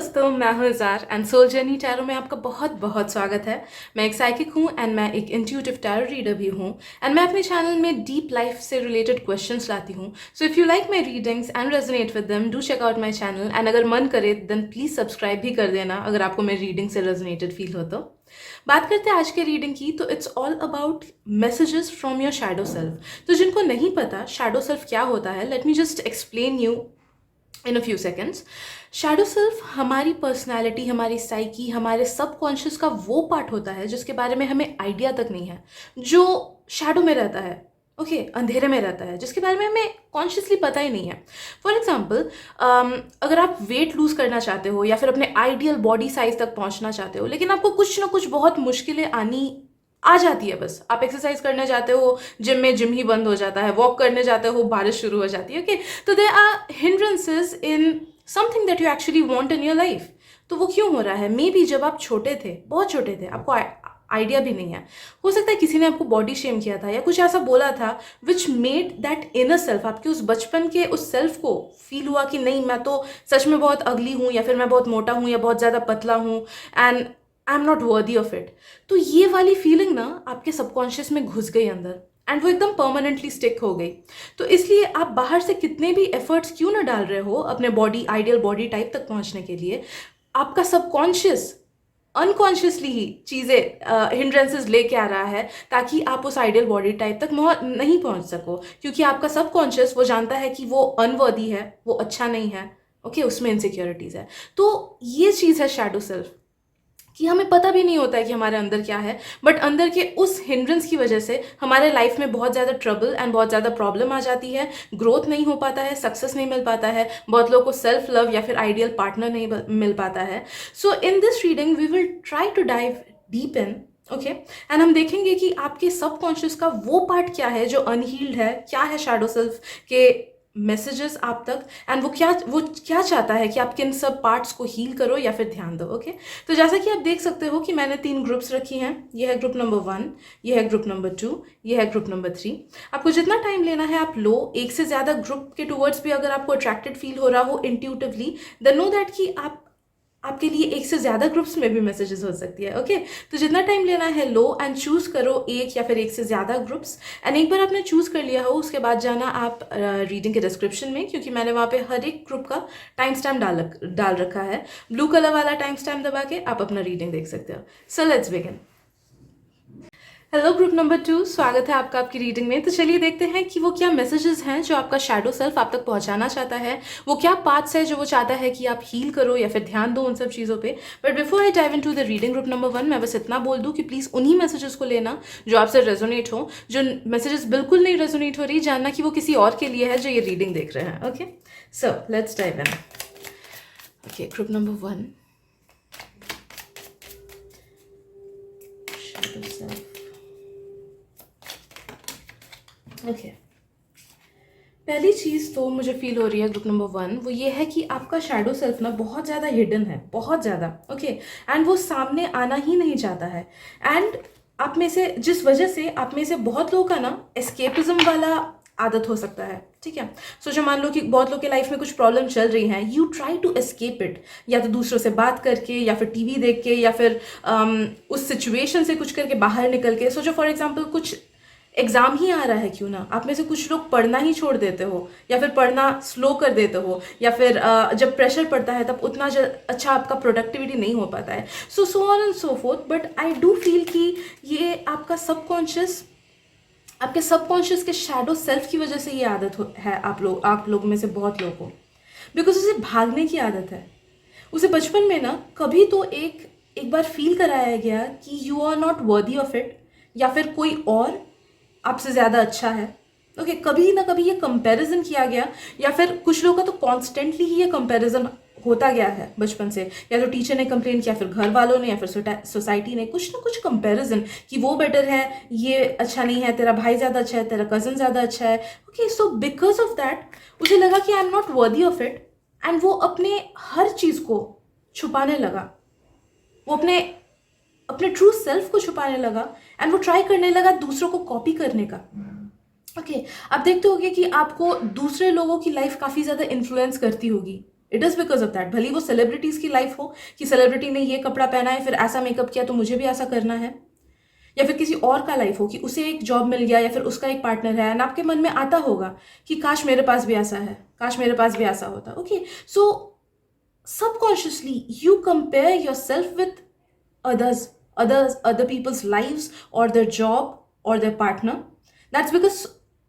दोस्तों, मैं हूँ ज़ार एंड सोल जर्नी टैरो में आपका बहुत बहुत स्वागत है। मैं एक साइकिक हूँ एंड मैं एक इंट्यूटिव टैरो रीडर भी हूँ एंड मैं अपने चैनल में डीप लाइफ से रिलेटेड क्वेश्चंस लाती हूँ। So if you like my readings and resonate with them, do check out my channel and अगर मन करे देन प्लीज़ सब्सक्राइब भी कर देना अगर आपको मेरी रीडिंग से रेजोनेटेड फील हो तो। बात करते हैं आज के रीडिंग की, तो it's all about messages from your shadow self. तो जिनको नहीं पता शैडो सेल्फ क्या होता है, let me just explain you in a few seconds. Shadow self हमारी पर्सनैलिटी, हमारी साइकी, हमारे सबकॉन्शियस का वो पार्ट होता है जिसके बारे में हमें आइडिया तक नहीं है, जो शैडो में रहता है, ओके अंधेरे में रहता है, जिसके बारे में हमें कॉन्शियसली पता ही नहीं है। फॉर एग्जाम्पल, अगर आप वेट लूज करना चाहते हो या फिर अपने आइडियल बॉडी साइज तक पहुंचना चाहते हो, लेकिन आपको कुछ ना कुछ बहुत मुश्किलें आ जाती है। बस आप एक्सरसाइज करने जाते हो, जिम में जिम ही बंद हो जाता है, वॉक करने जाते हो, बारिश शुरू हो जाती है, ओके तो they are hindrances in something that you actually want in your life. तो वो क्यों हो रहा है? मे बी जब आप छोटे थे, बहुत छोटे थे, आपको आइडिया भी नहीं है, हो सकता है किसी ने आपको बॉडी शेम किया था या कुछ ऐसा बोला था which made that inner self, आपके उस बचपन के उस सेल्फ को फील हुआ कि नहीं, मैं तो सच में बहुत अगली हूँ, या फिर मैं बहुत मोटा हूँ या बहुत ज़्यादा पतला हूँ and I am not worthy of it. तो ये वाली फीलिंग ना आपके सबकॉन्शियस में घुस गई अंदर एंड वो एकदम परमानेंटली स्टिक हो गई। तो इसलिए आप बाहर से कितने भी एफर्ट्स क्यों ना डाल रहे हो अपने बॉडी आइडियल बॉडी टाइप तक पहुंचने के लिए, आपका सबकॉन्शियस अनकॉन्शियसली ही चीज़ें हिंड्रेंसेस लेके आ रहा है ताकि आप उस आइडियल बॉडी टाइप तक नहीं पहुंच सको, क्योंकि आपका सबकॉन्शियस वो जानता है कि वो अनवर्दी है, वो अच्छा नहीं है, ओके उसमें इनसिक्योरिटीज़ है। तो ये चीज़ है शैडो सेल्फ, कि हमें पता भी नहीं होता है कि हमारे अंदर क्या है, बट अंदर के उस हिंड्रेंस की वजह से हमारे लाइफ में बहुत ज़्यादा ट्रबल एंड बहुत ज़्यादा प्रॉब्लम आ जाती है, ग्रोथ नहीं हो पाता है, सक्सेस नहीं मिल पाता है, बहुत लोगों को सेल्फ लव या फिर आइडियल पार्टनर नहीं मिल पाता है। So in this reading we will try to dive deep in, okay and हम देखेंगे कि आपके सबकॉन्शियस का वो पार्ट क्या है जो अनहील्ड है, क्या है शैडो सेल्फ के मैसेजेस आप तक, एंड वो क्या चाहता है कि आप किन सब पार्ट्स को हील करो या फिर ध्यान दो, ओके तो जैसा कि आप देख सकते हो कि मैंने 3 ग्रुप्स रखी हैं। ये है ग्रुप नंबर 1, ये है ग्रुप नंबर 2, ये है ग्रुप नंबर 3। आपको जितना टाइम लेना है आप लो। एक से ज़्यादा ग्रुप के टूवर्ड्स भी अगर आपको अट्रैक्टेड फील हो रहा हो इंट्यूटिवली, देन नो दैट कि आपके लिए एक से ज़्यादा ग्रुप्स में भी मैसेजेस हो सकती है, ओके तो जितना टाइम लेना है लो एंड चूज़ करो एक या फिर एक से ज़्यादा ग्रुप्स। एंड एक बार आपने चूज़ कर लिया हो, उसके बाद जाना आप रीडिंग के डिस्क्रिप्शन में, क्योंकि मैंने वहाँ पे हर एक ग्रुप का टाइम स्टैम्प डाल रखा है। ब्लू कलर वाला टाइम स्टैम्प दबा के आप अपना रीडिंग देख सकते हो। So let's begin. Hello group number 2, स्वागत है आपका आपकी रीडिंग में। तो चलिए देखते हैं कि वो क्या मैसेजेस हैं जो आपका शैडो सेल्फ आप तक पहुंचाना चाहता है, वो क्या पार्ट्स है जो वो चाहता है कि आप हील करो या फिर ध्यान दो उन सब चीज़ों पे। But before I dive into the reading group number 1, मैं बस इतना बोल दूं कि प्लीज़ उन्हीं मैसेजेस को लेना जो आपसे रेजोनेट हो। जो मैसेजेस बिल्कुल नहीं रेजोनेट हो रही, जानना कि वो किसी और के लिए है जो ये रीडिंग देख रहे हैं, okay so let's dive in. Okay group number 1, shadow self. Okay पहली चीज़ तो मुझे फील हो रही है ग्रुप नंबर 1, वो ये है कि आपका शैडो सेल्फ ना बहुत ज़्यादा हिडन है, बहुत ज़्यादा, ओके एंड वो सामने आना ही नहीं चाहता है। एंड आप में से जिस वजह से आप में से बहुत लोगों का ना एस्केपिज्म वाला आदत हो सकता है, ठीक है। सो जो मान लो कि बहुत लोग के लाइफ में कुछ प्रॉब्लम चल रही हैं, you try to escape it, या तो दूसरों से बात करके या फिर टीवी देख के या फिर उस सिचुएशन से कुछ करके बाहर निकल के। सो जो फॉर एग्जाम्पल कुछ एग्जाम ही आ रहा है क्यों ना, आप में से कुछ लोग पढ़ना ही छोड़ देते हो या फिर पढ़ना स्लो कर देते हो, या फिर जब प्रेशर पड़ता है तब उतना अच्छा आपका प्रोडक्टिविटी नहीं हो पाता है। So on and so fourth. But I do feel कि ये आपका सबकॉन्शियस, आपके सबकॉन्शियस के शैडो सेल्फ की वजह से ये आदत है आप लोगों में से बहुत लोगों को, बिकॉज उसे भागने की आदत है। उसे बचपन में ना कभी तो एक बार फील कराया गया कि you are not worthy of it, या फिर कोई और आपसे ज़्यादा अच्छा है, ओके कभी ना कभी ये कंपैरिजन किया गया, या फिर कुछ लोगों का तो कॉन्स्टेंटली ही ये कंपैरिजन होता गया है बचपन से, या तो टीचर ने कंप्लेन किया, फिर घर वालों ने, या फिर सोसाइटी ने, कुछ ना कुछ कंपैरिजन कि वो बेटर है, ये अच्छा नहीं है, तेरा भाई ज़्यादा अच्छा है, तेरा कज़न ज़्यादा अच्छा है, okay so because of that उसे लगा कि I am not worthy of it, and वो अपने हर चीज़ को छुपाने लगा, वो अपने ट्रू सेल्फ को छुपाने लगा, एंड वो ट्राई करने लगा दूसरों को कॉपी करने का, ओके आप देखते होगे कि आपको दूसरे लोगों की लाइफ काफ़ी ज़्यादा इन्फ्लुएंस करती होगी, it is because of that. भले वो सेलिब्रिटीज़ की लाइफ हो कि सेलिब्रिटी ने ये कपड़ा पहना है, फिर ऐसा मेकअप किया तो मुझे भी ऐसा करना है, या फिर किसी और का लाइफ हो कि उसे एक जॉब मिल गया या फिर उसका एक पार्टनर है, एंड आपके मन में आता होगा कि काश मेरे पास भी ऐसा है, काश मेरे पास भी ऐसा होता। Okay, so subconsciously you compare yourself with other people's lives or their job or their partner. That's because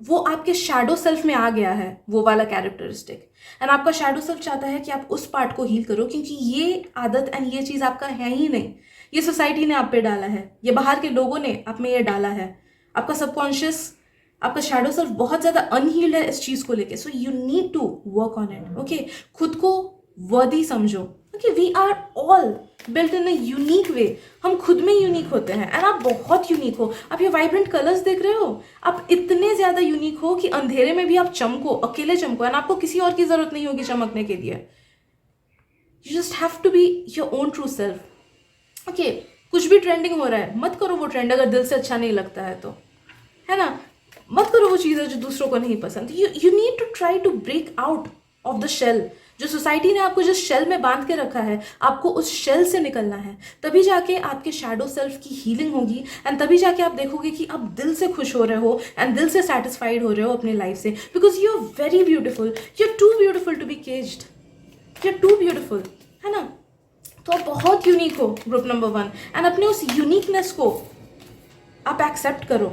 वो आपके शैडो सेल्फ में आ गया है, वो वाला कैरेक्टरिस्टिक, एंड आपका शैडो सेल्फ चाहता है कि आप उस पार्ट को हील करो, क्योंकि ये आदत एंड ये चीज़ आपका है ही नहीं, ये सोसाइटी ने आप पे डाला है, ये बाहर के लोगों ने आप में ये डाला है। आपका सबकॉन्शियस, आपका शैडो सेल्फ बहुत ज़्यादा अनहील्ड है इस चीज़ को लेके। So you need to work on it. Okay, खुद को वर्दी समझो। Okay, we are all built in a unique way, हम खुद में यूनिक होते हैं, एंड आप बहुत यूनिक हो। आप ये वाइब्रेंट कलर्स देख रहे हो, आप इतने ज़्यादा यूनिक हो कि अंधेरे में भी आप चमको, अकेले चमको, एंड आपको किसी और की ज़रूरत नहीं होगी चमकने के लिए। You just have to be your own true self. Okay, कुछ भी ट्रेंडिंग हो रहा है, मत करो वो ट्रेंड अगर दिल से अच्छा नहीं लगता है तो, है ना। मत करो वो चीज़ें जो दूसरों को नहीं पसंद। You need to try to break out of the shell. जो सोसाइटी ने आपको जिस शेल में बांध के रखा है, आपको उस शेल से निकलना है। तभी जाके आपके शैडो सेल्फ की हीलिंग होगी, एंड तभी जाके आप देखोगे कि आप दिल से खुश हो रहे हो एंड दिल से सेटिस्फाइड हो रहे हो अपनी लाइफ से, because you are very beautiful, you are too beautiful to be caged, you are too beautiful, है ना। तो आप बहुत यूनिक हो, ग्रुप नंबर 1, एंड अपने उस यूनिकनेस को आप एक्सेप्ट करो,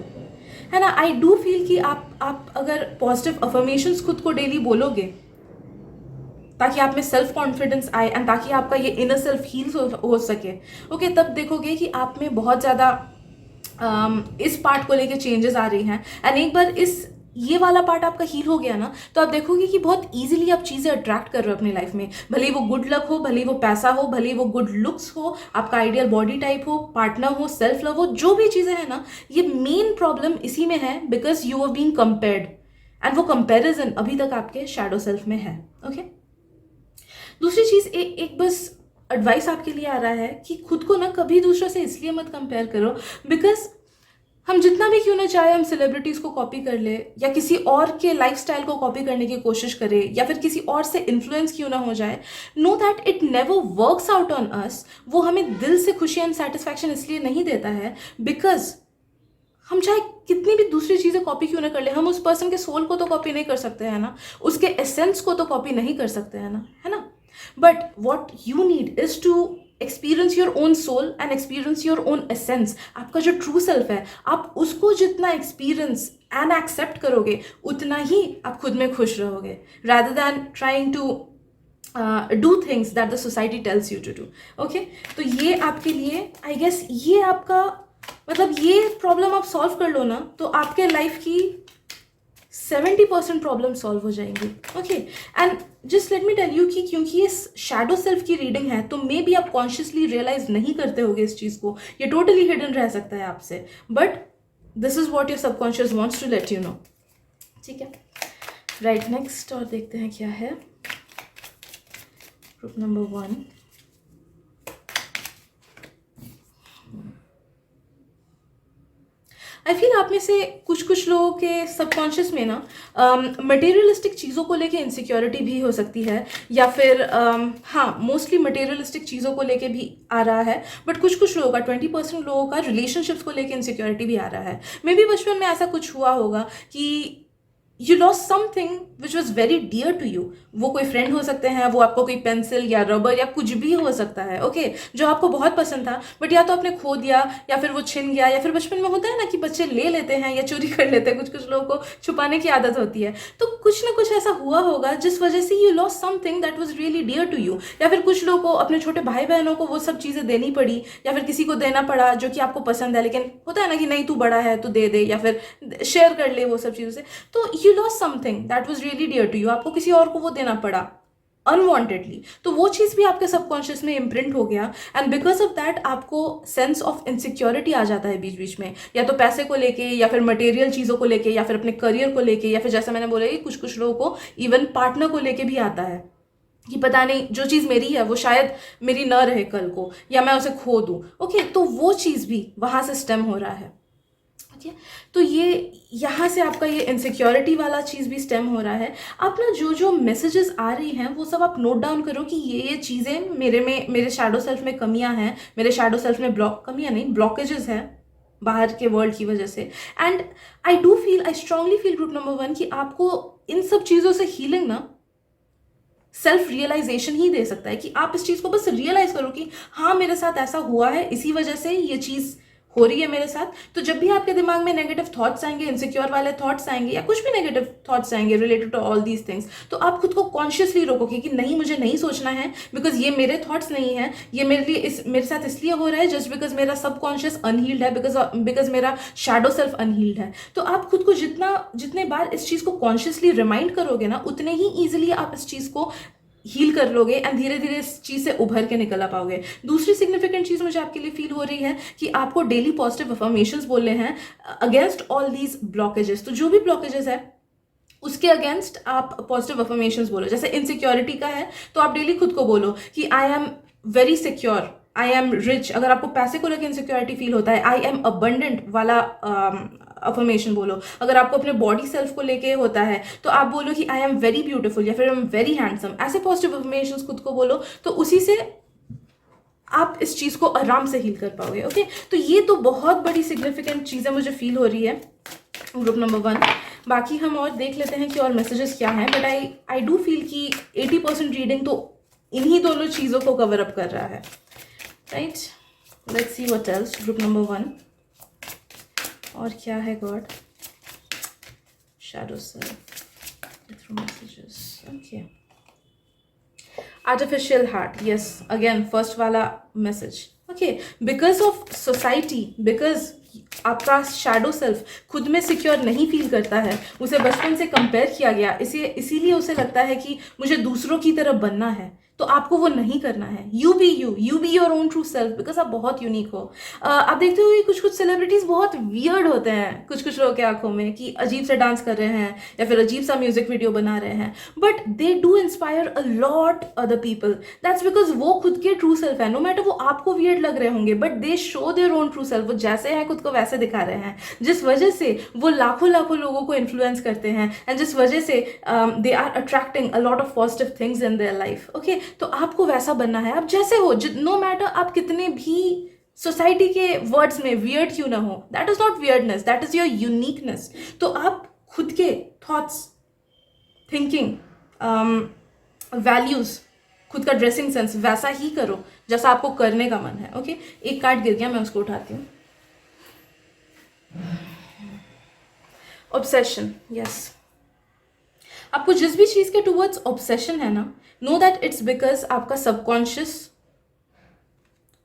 है ना। आई डू फील कि आप अगर पॉजिटिव अफर्मेशंस खुद को डेली बोलोगे, ताकि आप में सेल्फ कॉन्फिडेंस आए एंड ताकि आपका ये इनर सेल्फ हील हो सके, ओके, तब देखोगे कि आप में बहुत ज़्यादा इस पार्ट को लेके चेंजेस आ रही हैं। एंड एक बार ये वाला पार्ट आपका हील हो गया ना, तो आप देखोगे कि बहुत इजीली आप चीज़ें अट्रैक्ट कर रहे हो अपनी लाइफ में, भले ही वो गुड लक हो, भले ही वो पैसा हो, भले ही वो गुड लुक्स हो, आपका आइडियल बॉडी टाइप हो, पार्टनर हो, सेल्फ लव हो, जो भी चीज़ें हैं ना, ये मेन प्रॉब्लम इसी में है, because you are being compared, and वो कंपेरिजन अभी तक आपके शैडो सेल्फ में है। ओके, दूसरी चीज़ एक बस एडवाइस आपके लिए आ रहा है कि खुद को ना कभी दूसरों से इसलिए मत कंपेयर करो, बिकॉज हम जितना भी क्यों ना चाहे हम सेलिब्रिटीज़ को कॉपी कर ले, या किसी और के लाइफस्टाइल को कॉपी करने की कोशिश करें, या फिर किसी और से इन्फ्लुएंस क्यों ना हो जाए, know that it never works out on us. वो हमें दिल से खुशी एंड सेटिस्फैक्शन इसलिए नहीं देता है बिकॉज हम चाहे कितनी भी दूसरी चीज़ें कॉपी क्यों ना कर ले, हम उस पर्सन के सोल को तो कॉपी नहीं कर सकते हैं ना, उसके एसेंस को तो कॉपी नहीं कर सकते हैं ना, है ना। But what you need is to experience your own soul and experience your own essence. आपका जो ट्रू सेल्फ है, आप उसको जितना एक्सपीरियंस एंड एक्सेप्ट करोगे, उतना ही आप खुद में खुश रहोगे, rather than trying to do things that the society tells you to do. Okay, तो ये आपके लिए आई गेस ये आपका मतलब ये प्रॉब्लम आप सॉल्व कर लो ना, तो आपके लाइफ की 70% प्रॉब्लम सॉल्व हो जाएंगी। Okay, and just let me tell you कि क्योंकि ये शैडो सेल्फ की रीडिंग है, तो मे बी आप कॉन्शियसली रियलाइज नहीं करते होगे इस चीज़ को, ये टोटली हिडन रह सकता है आपसे, but this is what your subconscious wants to let you know. ठीक है, राइट, नेक्स्ट और देखते हैं क्या है। ग्रुप नंबर 1, आई फील आप में से कुछ लोगों के सबकॉन्शियस में ना मटेरियलिस्टिक चीज़ों को लेके इनसिक्योरिटी भी हो सकती है, या फिर हाँ, मोस्टली मटेरियलिस्टिक चीज़ों को लेके भी आ रहा है, बट कुछ लोगों का 20% लोगों का रिलेशनशिप्स को लेके इनसिक्योरिटी भी आ रहा है। मे बी बचपन में ऐसा कुछ हुआ होगा कि you lost something which was very dear to you. वो कोई फ्रेंड हो सकते हैं, वो आपको कोई पेंसिल या रबर या कुछ भी हो सकता है, ओके, जो आपको बहुत पसंद था, बट या तो आपने खो दिया, या फिर वो छिन गया, या फिर बचपन में होता है ना कि बच्चे ले लेते हैं या चोरी कर लेते हैं, कुछ लोगों को छुपाने की आदत होती है, तो कुछ ना कुछ ऐसा हुआ होगा जिस वजह से you lost something that was really dear to you. या फिर कुछ लोगों को अपने छोटे भाई बहनों को वो सब चीज़ें देनी पड़ी, या फिर किसी को देना पड़ा जो कि आपको पसंद है, लेकिन होता है ना कि नहीं तू बड़ा है, तू दे दे, या फिर शेयर कर ले वो सब चीज़ों से, तो you lost something that was really dear to you, आपको किसी और को वो देना पड़ा अनवांटेडली, तो वो चीज़ भी आपके सबकॉन्शियस में इम्प्रिंट हो गया, एंड बिकॉज ऑफ दैट आपको सेंस ऑफ इनसिक्योरिटी आ जाता है बीच बीच में, या तो पैसे को लेके, या फिर मटेरियल चीज़ों को लेके, या फिर अपने करियर को लेके, या फिर जैसा मैंने बोला कि कुछ लोगों को इवन पार्टनर को लेके भी आता है कि पता नहीं जो चीज़ मेरी है वो शायद मेरी न रहे कल को, या मैं उसे खो दूँ। ओके, तो वो चीज़ भी वहाँ से स्टेम हो रहा है। ओके। तो ये यहाँ से आपका ये इनसिक्योरिटी वाला चीज़ भी स्टेम हो रहा है। आप ना जो जो मैसेजेस आ रही हैं वो सब आप नोट डाउन करो कि ये चीज़ें मेरे शैडो सेल्फ में कमियां हैं, मेरे शैडो सेल्फ में कमियां नहीं, ब्लॉकेजेस हैं बाहर के वर्ल्ड की वजह से। And I strongly feel group number 1 कि आपको इन सब चीज़ों से हीलिंग ना सेल्फ रियलाइजेशन ही दे सकता है, कि आप इस चीज़ को बस रियलाइज करो कि हाँ मेरे साथ ऐसा हुआ है, इसी वजह से ये चीज़ हो रही है मेरे साथ। तो जब भी आपके दिमाग में नेगेटिव थॉट्स आएंगे, इनसिक्योर वाले थॉट्स आएंगे या कुछ भी नेगेटिव थॉट्स आएंगे related to all these things, तो आप खुद को कॉन्शियसली रोकोगे कि नहीं, मुझे नहीं सोचना है, बिकॉज ये मेरे थॉट्स नहीं है, ये मेरे साथ इसलिए हो रहा है जस्ट बिकॉज मेरा सबकॉन्शियस अनहील्ड है, बिकॉज मेरा शैडो सेल्फ अनहील्ड है। तो आप खुद को जितने बार इस चीज़ को कॉन्शियसली रिमाइंड करोगे ना, उतने ही ईजिली आप इस चीज़ को हील कर लोगे एंड धीरे धीरे इस चीज़ से उभर के निकल आ पाओगे। दूसरी सिग्निफिकेंट चीज़ मुझे आपके लिए फील हो रही है कि आपको डेली पॉजिटिव अफर्मेशंस बोलने हैं अगेंस्ट ऑल दीज ब्लॉकेजेस। तो जो भी ब्लॉकेजेस है उसके अगेंस्ट आप पॉजिटिव अफर्मेशंस बोलो। जैसे इनसिक्योरिटी का है तो आप डेली खुद को बोलो कि I am very secure, I am rich. अगर आपको पैसे को लेकर इनसिक्योरिटी फील होता है, आई एम अबंडेंट वाला अफर्मेशन बोलो। अगर आपको अपने बॉडी सेल्फ को लेके होता है तो आप बोलो कि आई एम वेरी ब्यूटीफुल या फिर आई एम वेरी हैंडसम। ऐसे पॉजिटिव अफर्मेशंस खुद को बोलो, तो उसी से आप इस चीज़ को आराम से हील कर पाओगे। ओके, तो ये तो बहुत बड़ी सिग्निफिकेंट चीज़ें मुझे फील हो रही है ग्रुप नंबर 1। बाकी हम और देख लेते हैं कि और मैसेजेस क्या हैं, बट आई डू फील कि 80% रीडिंग तो इन्हीं दोनों चीज़ों को कवर अप कर रहा है, right. Let's see what else group number 1। और क्या है God, shadow self through messages. Okay, artificial heart, yes, again first वाला मैसेज। Okay, because of society, because आपका शैडो सेल्फ खुद में सिक्योर नहीं फील करता है, उसे बचपन से कंपेयर किया गया, इसीलिए उसे लगता है कि मुझे दूसरों की तरह बनना है। तो आपको वो नहीं करना है। You B your own true self, because आप बहुत यूनिक हो। आप देखते हो कि कुछ कुछ सेलिब्रिटीज बहुत वियर्ड होते हैं कुछ कुछ लोगों के आंखों में, कि अजीब से डांस कर रहे हैं या फिर अजीब सा म्यूजिक वीडियो बना रहे हैं, but they do inspire a lot other people. That's because वो खुद के ट्रू सेल्फ है। नो मैटर वो आपको वियर्ड लग रहे होंगे, but they show their own true self. वो जैसे हैं खुद को वैसे दिखा रहे हैं, जिस वजह से वो लाखों लाखों लोगों को इन्फ्लुएंस करते हैं, एंड जिस वजह से they are attracting a lot of positive things in their life. Okay, तो आपको वैसा बनना है, आप जैसे हो, नो मैटर आप कितने भी सोसाइटी के वर्ड्स में वियर्ड क्यों ना हो, that is not weirdness, that is your uniqueness. तो आप खुद के थॉट्स, थिंकिंग, वैल्यूज, खुद का ड्रेसिंग सेंस वैसा ही करो जैसा आपको करने का मन है। ओके, एक कार्ड गिर गया, मैं उसको उठाती हूँ। Obsession, yes. आपको जिस भी चीज के टूवर्ड्स ऑब्सेशन है ना, नो दैट इट्स बिकॉज आपका सबकॉन्शियस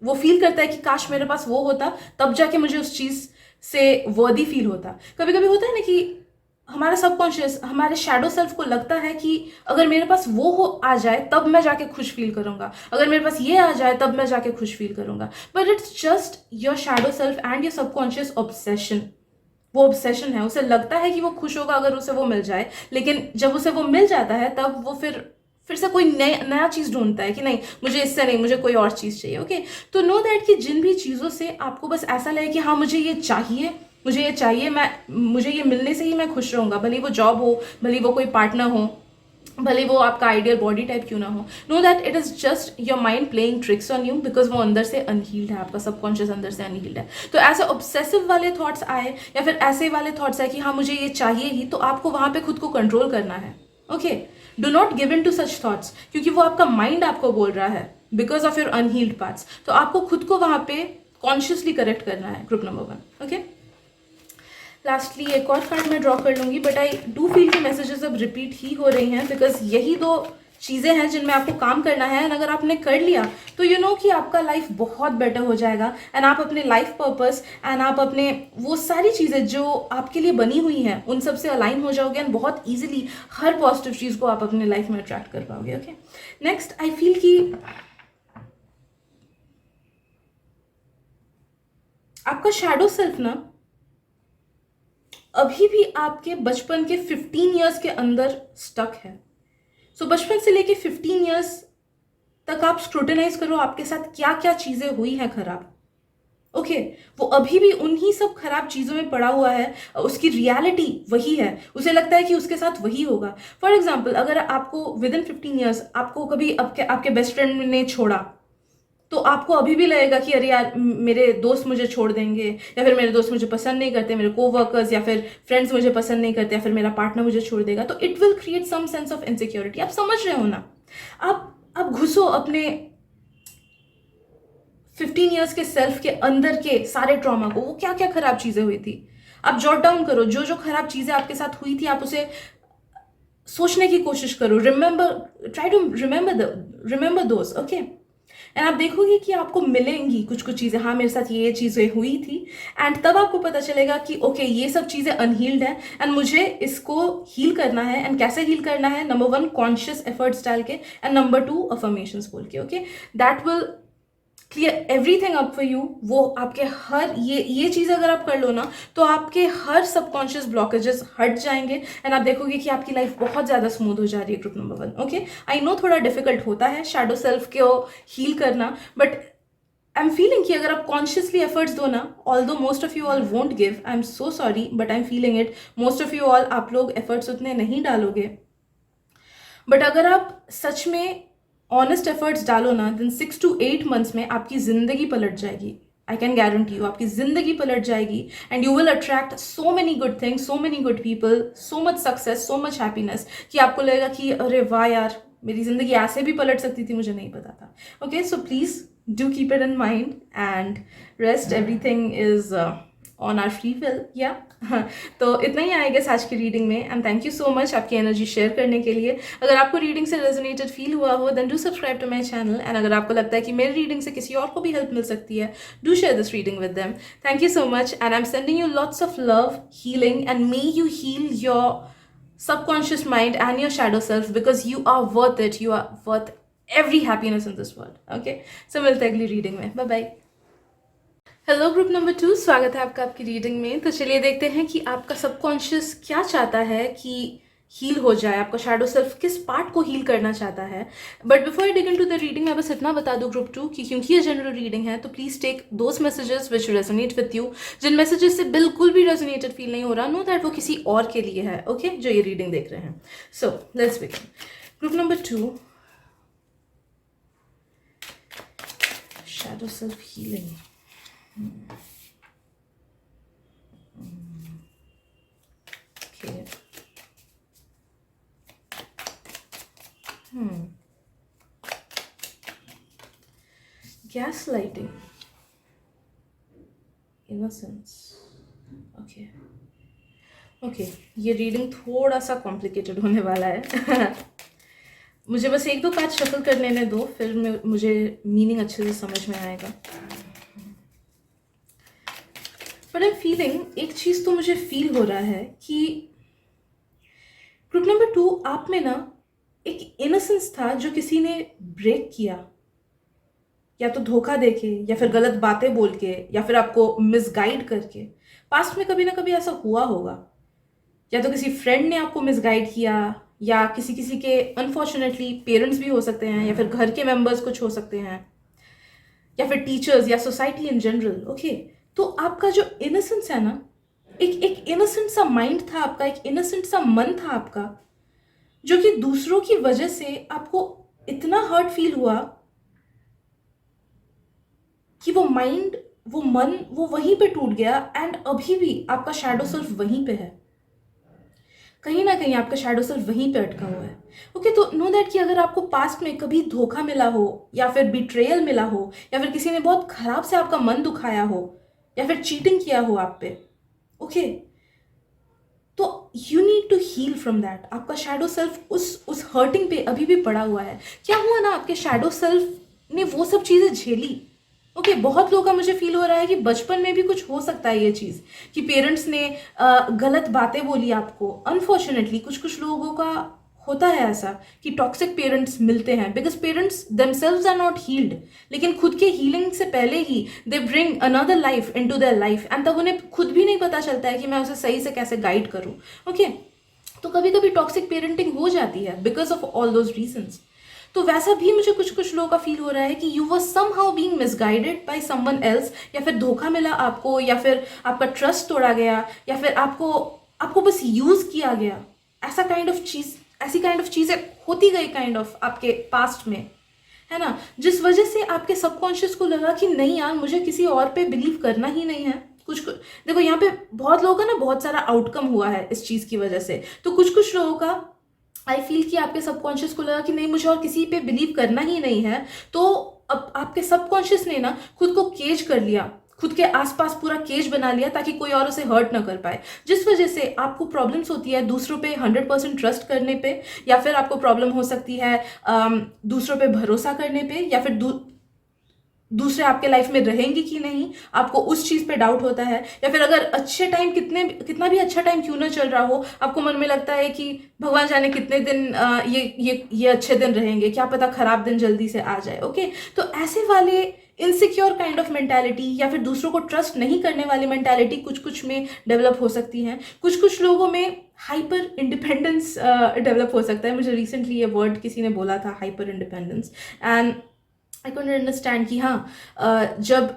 वो फील करता है कि काश मेरे पास वो होता, तब जाके मुझे उस चीज से वर्दी फील होता। कभी कभी होता है ना कि हमारा सबकॉन्शियस, हमारे शैडो सेल्फ को लगता है कि अगर मेरे पास वो हो आ जाए तब मैं जाके खुश फील करूंगा, अगर मेरे पास ये आ जाए तब मैं जाके खुश फील करूंगा। But it's just your shadow self and your subconscious obsession. वो ऑब्सेशन है, उसे लगता है कि वो खुश होगा अगर उसे वो मिल जाए, लेकिन जब उसे वो मिल जाता है तब वो फिर से कोई नया चीज़ ढूंढता है कि नहीं, मुझे इससे नहीं, मुझे कोई और चीज़ चाहिए। ओके, तो नो दैट कि जिन भी चीज़ों से आपको बस ऐसा लगे कि हाँ मुझे ये चाहिए, मुझे ये मिलने से ही मैं खुश रहूँगा, भले वो जॉब हो, भले वो कोई पार्टनर हो, भले वो आपका आइडियल बॉडी टाइप क्यों ना हो, know that it is just your mind playing tricks on you, because वो अंदर से अनहील्ड है, आपका सबकॉन्शियस अंदर से अनहील्ड है। तो ऐसे ऑब्सेसिव वाले थॉट्स आए या फिर ऐसे वाले थॉट्स आए कि हाँ मुझे ये चाहिए ही, तो आपको वहां पे खुद को कंट्रोल करना है। Okay, do not give in to such thoughts, क्योंकि वो आपका माइंड आपको बोल रहा है because of your unhealed parts. तो आपको खुद को वहां पे कॉन्शियसली करेक्ट करना है, ग्रुप नंबर 1। ओके, लास्टली एक और कार्ड मैं ड्रॉ कर लूंगी, बट आई डू फील कि मैसेजेस अब रिपीट ही हो रही हैं, बिकॉज यही दो चीज़ें हैं जिनमें आपको काम करना है। एंड अगर आपने कर लिया तो यू नो कि आपका लाइफ बहुत बेटर हो जाएगा, एंड आप अपने लाइफ पर्पस एंड आप अपने वो सारी चीज़ें जो आपके लिए बनी हुई हैं उन सब से अलाइन हो जाओगे, एंड बहुत ईजिली हर पॉजिटिव चीज़ को आप अपने लाइफ में अट्रैक्ट कर पाओगे। ओके, नेक्स्ट आई फील कि आपका शैडो सेल्फ ना अभी भी आपके बचपन के 15 ईयर्स के अंदर स्टक है। सो बचपन से लेके 15 ईयर्स तक आप स्क्रूटिनाइज करो आपके साथ क्या क्या चीजें हुई हैं खराब। ओके वो अभी भी उन्हीं सब खराब चीज़ों में पड़ा हुआ है, उसकी रियलिटी वही है, उसे लगता है कि उसके साथ वही होगा। फॉर एग्जाम्पल, अगर आपको विद इन 15 ईयर्स आपको कभी आपके आपके बेस्ट फ्रेंड ने छोड़ा, तो आपको अभी भी लगेगा कि अरे यार मेरे दोस्त मुझे छोड़ देंगे, या फिर मेरे दोस्त मुझे पसंद नहीं करते, मेरे कोवर्कर्स या फिर फ्रेंड्स मुझे पसंद नहीं करते, या फिर मेरा पार्टनर मुझे छोड़ देगा। तो it will create some sense of insecurity. आप समझ रहे हो ना? आप घुसो अपने 15 ईयर्स के सेल्फ के अंदर के सारे ट्रॉमा को, वो क्या क्या खराब चीजें हुई थी, आप जॉट डाउन करो। जो जो खराब चीजें आपके साथ हुई थी, आप उसे सोचने की कोशिश करो। Try to remember those, okay. And आप देखोगे कि आपको मिलेंगी कुछ कुछ चीज़ें, हाँ मेरे साथ ये चीज़ें हुई थी, एंड तब आपको पता चलेगा कि ओके ये सब चीज़ें अनहील्ड है एंड मुझे इसको हील करना है। एंड कैसे हील करना है? नंबर 1 कॉन्शियस एफर्ट्स डाल के, एंड नंबर 2 अफर्मेशंस बोल के, okay. That will clear everything up for you. वो आपके हर ये चीज़ अगर आप कर लो ना, तो आपके हर सबकॉन्शियस ब्लॉकेजेस हट जाएंगे एंड आप देखोगे कि आपकी लाइफ बहुत ज़्यादा स्मूथ हो जा रही है। Group number 1, okay. I know थोड़ा डिफिकल्ट होता है शैडो सेल्फ को हील करना, बट आई एम फीलिंग कि अगर आप कॉन्शियसली एफर्ट्स दो ना, although most of you all won't give, I am so sorry but I am feeling it, most of you all आप लोग एफर्ट्स उतने नहीं डालोगे, बट अगर आप सच में ऑनेस्ट एफर्ट्स डालो ना, देन 6 to 8 मंथ्स में आपकी जिंदगी पलट जाएगी। आई कैन गारंटी यू, आपकी जिंदगी पलट जाएगी and you will attract so many good things, so many good people, so much success, so much happiness, कि आपको लगेगा कि अरे वाह यार मेरी जिंदगी ऐसे भी पलट सकती थी, मुझे नहीं पता था। Okay, so please do keep it in mind and rest everything is on our free will, या तो इतना ही आएगा आज की रीडिंग में। And thank you so much आपकी एनर्जी शेयर करने के लिए। अगर आपको रीडिंग से रेजोनेटेड फील हुआ हो, then do subscribe to my channel. And अगर आपको लगता है कि मेरी रीडिंग से किसी और को भी हेल्प मिल सकती है, do share this reading with them. Thank you so much and I am sending you lots of love, healing, and may you heal your subconscious mind and your shadow self, because you are worth it. You are worth every happiness in this world. Okay, so मिलते हैं अगली reading में। Bye bye. Hello group number 2, स्वागत है आपका आपकी reading में। तो चलिए देखते हैं कि आपका सबकॉन्शियस क्या चाहता है कि हील हो जाए, आपका शैडो सेल्फ किस पार्ट को हील करना चाहता है। But before I dig into the reading, मैं बस इतना बता दूं ग्रुप 2 कि क्योंकि ये जनरल रीडिंग है, तो please take those messages which resonate with you. जिन मैसेजेस से बिल्कुल भी रेजोनेटेड फील नहीं हो रहा, नो दैट वो किसी और के लिए है, ओके, जो ये रीडिंग देख रहे हैं। So let's begin. Group number 2, shadow self healing. Okay. Gaslighting. Innocence. Okay. Okay. ये रीडिंग थोड़ा सा कॉम्प्लिकेटेड होने वाला है मुझे बस 1-2 कार्ड शफल कर लेने दो, फिर मुझे मीनिंग अच्छे से समझ में आएगा। बट आई एम फीलिंग, एक चीज़ तो मुझे फील हो रहा है कि ग्रुप नंबर 2 आप में ना एक इनोसेंस था जो किसी ने ब्रेक किया, या तो धोखा देके, या फिर गलत बातें बोल के, या फिर आपको मिसगाइड करके। पास्ट में कभी ना कभी ऐसा हुआ होगा, या तो किसी फ्रेंड ने आपको मिसगाइड किया, या किसी के अनफॉर्चुनेटली पेरेंट्स भी हो सकते हैं, या फिर घर के मेंबर्स कुछ हो सकते हैं, या फिर टीचर्स या सोसाइटी इन जनरल। ओके, तो आपका जो इनोसेंस है ना, एक इनोसेंट सा माइंड था आपका, एक इनोसेंट सा मन था आपका, जो कि दूसरों की वजह से आपको इतना हर्ट फील हुआ कि वो माइंड, वो मन, वो वहीं पे टूट गया। एंड अभी भी आपका शैडो सेल्फ वहीं पे है, कहीं ना कहीं आपका शैडो सेल्फ वहीं पे अटका हुआ है। ओके, तो नो दैट कि अगर आपको पास्ट में कभी धोखा मिला हो, या फिर बिट्रेयल मिला हो, या फिर किसी ने बहुत खराब से आपका मन दुखाया हो, या फिर चीटिंग किया हो आप पे, ओके, तो you need to heal from that. आपका शैडो सेल्फ उस हर्टिंग पे अभी भी पड़ा हुआ है। क्या हुआ ना, आपके शैडो सेल्फ ने वो सब चीज़ें झेली। ओके, बहुत लोगों का मुझे फील हो रहा है कि बचपन में भी कुछ हो सकता है ये चीज़, कि पेरेंट्स ने गलत बातें बोली आपको। अनफॉर्चुनेटली कुछ लोगों का होता है ऐसा कि टॉक्सिक पेरेंट्स मिलते हैं, because parents themselves are not healed, लेकिन खुद के हीलिंग से पहले ही they bring another life into their life, and तब उन्हें खुद भी नहीं पता चलता है कि मैं उसे सही से कैसे गाइड करूं। ओके, तो कभी कभी टॉक्सिक पेरेंटिंग हो जाती है because of all those reasons. तो वैसा भी मुझे कुछ कुछ लोगों का फील हो रहा है कि you were somehow being misguided by someone else, या फिर धोखा मिला आपको, या फिर आपका ट्रस्ट तोड़ा गया, या फिर आपको आपको बस यूज किया गया। ऐसा काइंड ऑफ चीज, ऐसी काइंड ऑफ चीजें होती गई काइंड ऑफ आपके पास्ट में, है ना, जिस वजह से आपके सबकॉन्शियस को लगा कि नहीं यार, मुझे किसी और पे बिलीव करना ही नहीं है। कुछ देखो यहाँ पे बहुत लोगों का ना बहुत सारा आउटकम हुआ है इस चीज की वजह से। तो कुछ कुछ लोगों का आई फील कि आपके सबकॉन्शियस को लगा कि नहीं, मुझे और किसी पे बिलीव करना ही नहीं है। तो अब आपके सबकॉन्शियस ने ना खुद को केज कर लिया, खुद के आसपास पूरा केज बना लिया ताकि कोई और उसे हर्ट ना कर पाए, जिस वजह से आपको प्रॉब्लम्स होती है दूसरों पे 100% ट्रस्ट करने पे, या फिर आपको प्रॉब्लम हो सकती है दूसरों पे भरोसा करने पे, या फिर दूसरे आपके लाइफ में रहेंगे कि नहीं, आपको उस चीज पे डाउट होता है। या फिर अगर अच्छे टाइम कितना भी अच्छा टाइम क्यों ना चल रहा हो, आपको मन में लगता है कि भगवान जाने कितने दिन ये अच्छे दिन रहेंगे, क्या पता खराब दिन जल्दी से आ जाए। ओके, तो ऐसे वाले इनसिक्योर काइंड ऑफ मेंटालिटी, या फिर दूसरों को ट्रस्ट नहीं करने वाली मेंटालिटी कुछ कुछ में डेवलप हो सकती है। कुछ कुछ लोगों में हाइपर इंडिपेंडेंस डेवलप हो सकता है। मुझे रिसेंटली ये वर्ड किसी ने बोला था, hyper independence, and I can understand कि हाँ, जब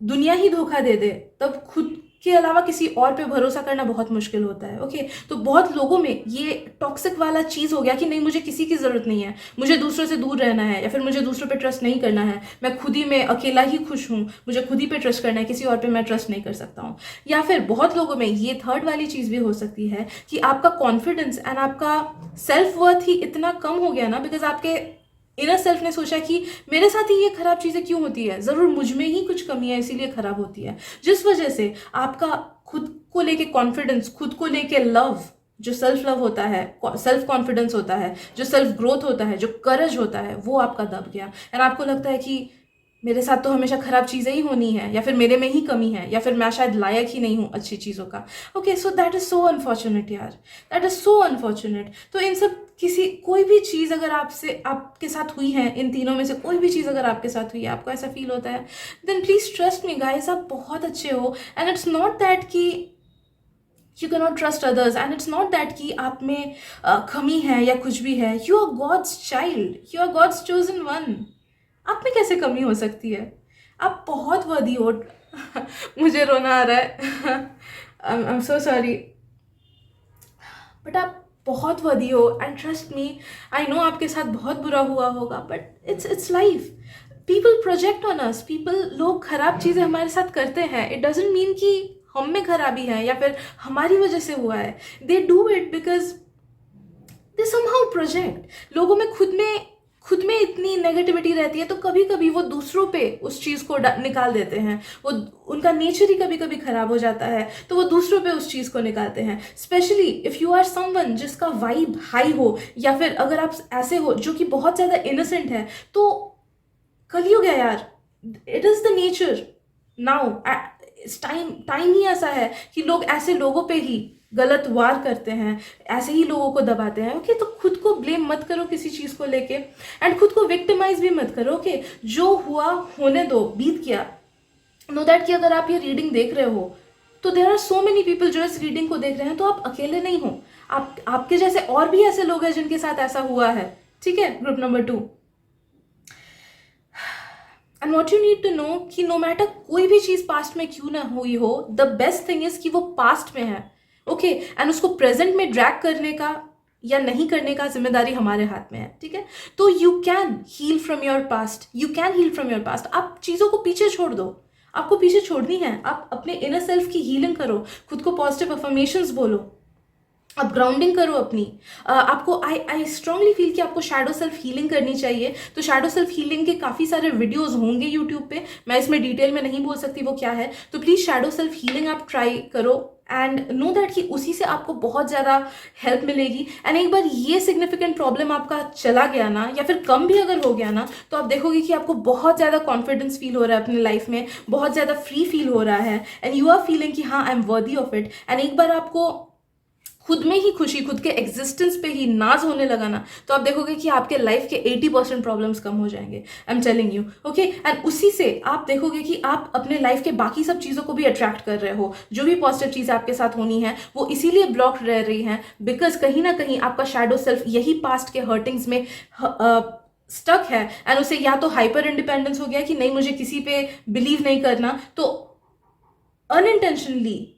दुनिया ही धोखा दे दे तब खुद के अलावा किसी और पे भरोसा करना बहुत मुश्किल होता है। ओके, तो बहुत लोगों में ये टॉक्सिक वाला चीज हो गया कि नहीं, मुझे किसी की जरूरत नहीं है, मुझे दूसरों से दूर रहना है, या फिर मुझे दूसरों पे ट्रस्ट नहीं करना है, मैं खुद ही में अकेला ही खुश हूँ, मुझे खुद ही पे ट्रस्ट करना है, किसी और पे मैं ट्रस्ट नहीं कर सकता हूँ। या फिर बहुत लोगों में ये थर्ड वाली चीज भी हो सकती है कि आपका कॉन्फिडेंस एंड आपका सेल्फ वर्थ ही इतना कम हो गया ना, बिकॉज आपके इनर सेल्फ ने सोचा कि मेरे साथ ही ये खराब चीजें क्यों होती है, जरूर मुझ में ही कुछ कमी है इसीलिए खराब होती है, जिस वजह से आपका खुद को लेके कॉन्फिडेंस, खुद को लेके लव, जो सेल्फ लव होता है, सेल्फ कॉन्फिडेंस होता है, जो सेल्फ ग्रोथ होता है, जो करेज होता है, वो आपका दब गया। एंड आपको लगता है कि मेरे साथ तो हमेशा खराब चीजें ही होनी है, या फिर मेरे में ही कमी है, या फिर मैं शायद लायक ही नहीं हूँ अच्छी चीजों का। Okay, so that is so unfortunate यार, दैट इज सो अनफॉर्चुनेट। तो इन सब कोई भी चीज अगर आपके साथ हुई है, इन तीनों में से कोई भी चीज अगर आपके साथ हुई है, आपको ऐसा फील होता है, then please trust me guys, आप बहुत अच्छे हो। एंड इट्स नॉट दैट कि you can not trust others, and it's not that कि आप में कमी है या कुछ भी है। You are God's child, you are God's chosen one. आप में कैसे कमी हो सकती है? आप बहुत वर्दी हो। मुझे रोना आ रहा है। I am so sorry, but आप बहुत वर्दी हो, and trust me, I know आपके साथ बहुत बुरा हुआ होगा, but it's life. People project on us, लोग खराब चीज़ें हमारे साथ करते हैं। इट डजेंट मीन कि हम में खराबी है या फिर हमारी वजह से हुआ है। They do it because they somehow project. लोगों में खुद में इतनी नेगेटिविटी रहती है, तो कभी कभी वो दूसरों पे उस चीज़ को निकाल देते हैं। वो उनका नेचर ही कभी कभी खराब हो जाता है, तो वो दूसरों पे उस चीज़ को निकालते हैं। Specially if you are someone जिसका वाइब हाई हो, या फिर अगर आप ऐसे हो जो कि बहुत ज़्यादा इनोसेंट है, तो कलयुग है यार, it is the nature now. Time ही ऐसा है कि लोग ऐसे लोगों पे ही गलत वार करते हैं, ऐसे ही लोगों को दबाते हैं। ओके, तो खुद को ब्लेम मत करो किसी चीज़ को लेके, एंड खुद को विक्टिमाइज भी मत करो। ओके, जो हुआ होने दो, बीत गया। नो दैट कि अगर आप ये रीडिंग देख रहे हो तो there are so many people जो इस रीडिंग को देख रहे हैं, तो आप अकेले नहीं हो। आपके जैसे और भी ऐसे लोग हैं जिनके साथ ऐसा हुआ है। ठीक है, group number 2। And what you need to know कि नो मैटर कोई भी चीज़ पास्ट में क्यों ना हुई हो, द बेस्ट थिंग इज कि वो पास्ट में है। ओके, एंड उसको प्रेजेंट में ड्रैग करने का या नहीं करने का जिम्मेदारी हमारे हाथ में है। ठीक है, तो you can heal from your past, you can heal from your past. आप चीज़ों को पीछे छोड़ दो, आपको पीछे छोड़नी है। आप अपने इनर सेल्फ की हीलिंग करो, खुद को पॉजिटिव अफर्मेशंस बोलो, आप ग्राउंडिंग करो अपनी। आपको आई स्ट्रांगली फील कि आपको शैडो सेल्फ हीलिंग करनी चाहिए। तो शैडो सेल्फ हीलिंग के काफ़ी सारे वीडियोस होंगे यूट्यूब पे, मैं इसमें डिटेल में नहीं बोल सकती वो क्या है। तो प्लीज़ शैडो सेल्फ हीलिंग आप ट्राई करो, एंड नो दैट कि उसी से आपको बहुत ज़्यादा हेल्प मिलेगी। एंड एक बार ये सिग्निफिकेंट प्रॉब्लम आपका चला गया ना, या फिर कम भी अगर हो गया ना, तो आप देखोगे कि आपको बहुत ज़्यादा कॉन्फिडेंस फील हो रहा है अपनी लाइफ में, बहुत ज़्यादा फ्री फील हो रहा है, एंड यू आर फीलिंग कि हाँ, आई एम वर्दी ऑफ इट। एंड एक बार आपको खुद में ही खुशी, खुद के एग्जिस्टेंस पे ही नाज होने लगा ना, तो आप देखोगे कि आपके लाइफ के 80% प्रॉब्लम्स कम हो जाएंगे। I am telling you. Okay, and उसी से आप देखोगे कि आप अपने लाइफ के बाकी सब चीज़ों को भी अट्रैक्ट कर रहे हो। जो भी पॉजिटिव चीज़ आपके साथ होनी है वो इसीलिए ब्लॉक रह रही हैं, बिकॉज कहीं ना कहीं आपका शैडो सेल्फ यही पास्ट के हर्टिंग्स में स्टक है एंड उसे या तो हाइपर इंडिपेंडेंस हो गया कि नहीं मुझे किसी पे बिलीव नहीं करना, तो अनइंटेंशनली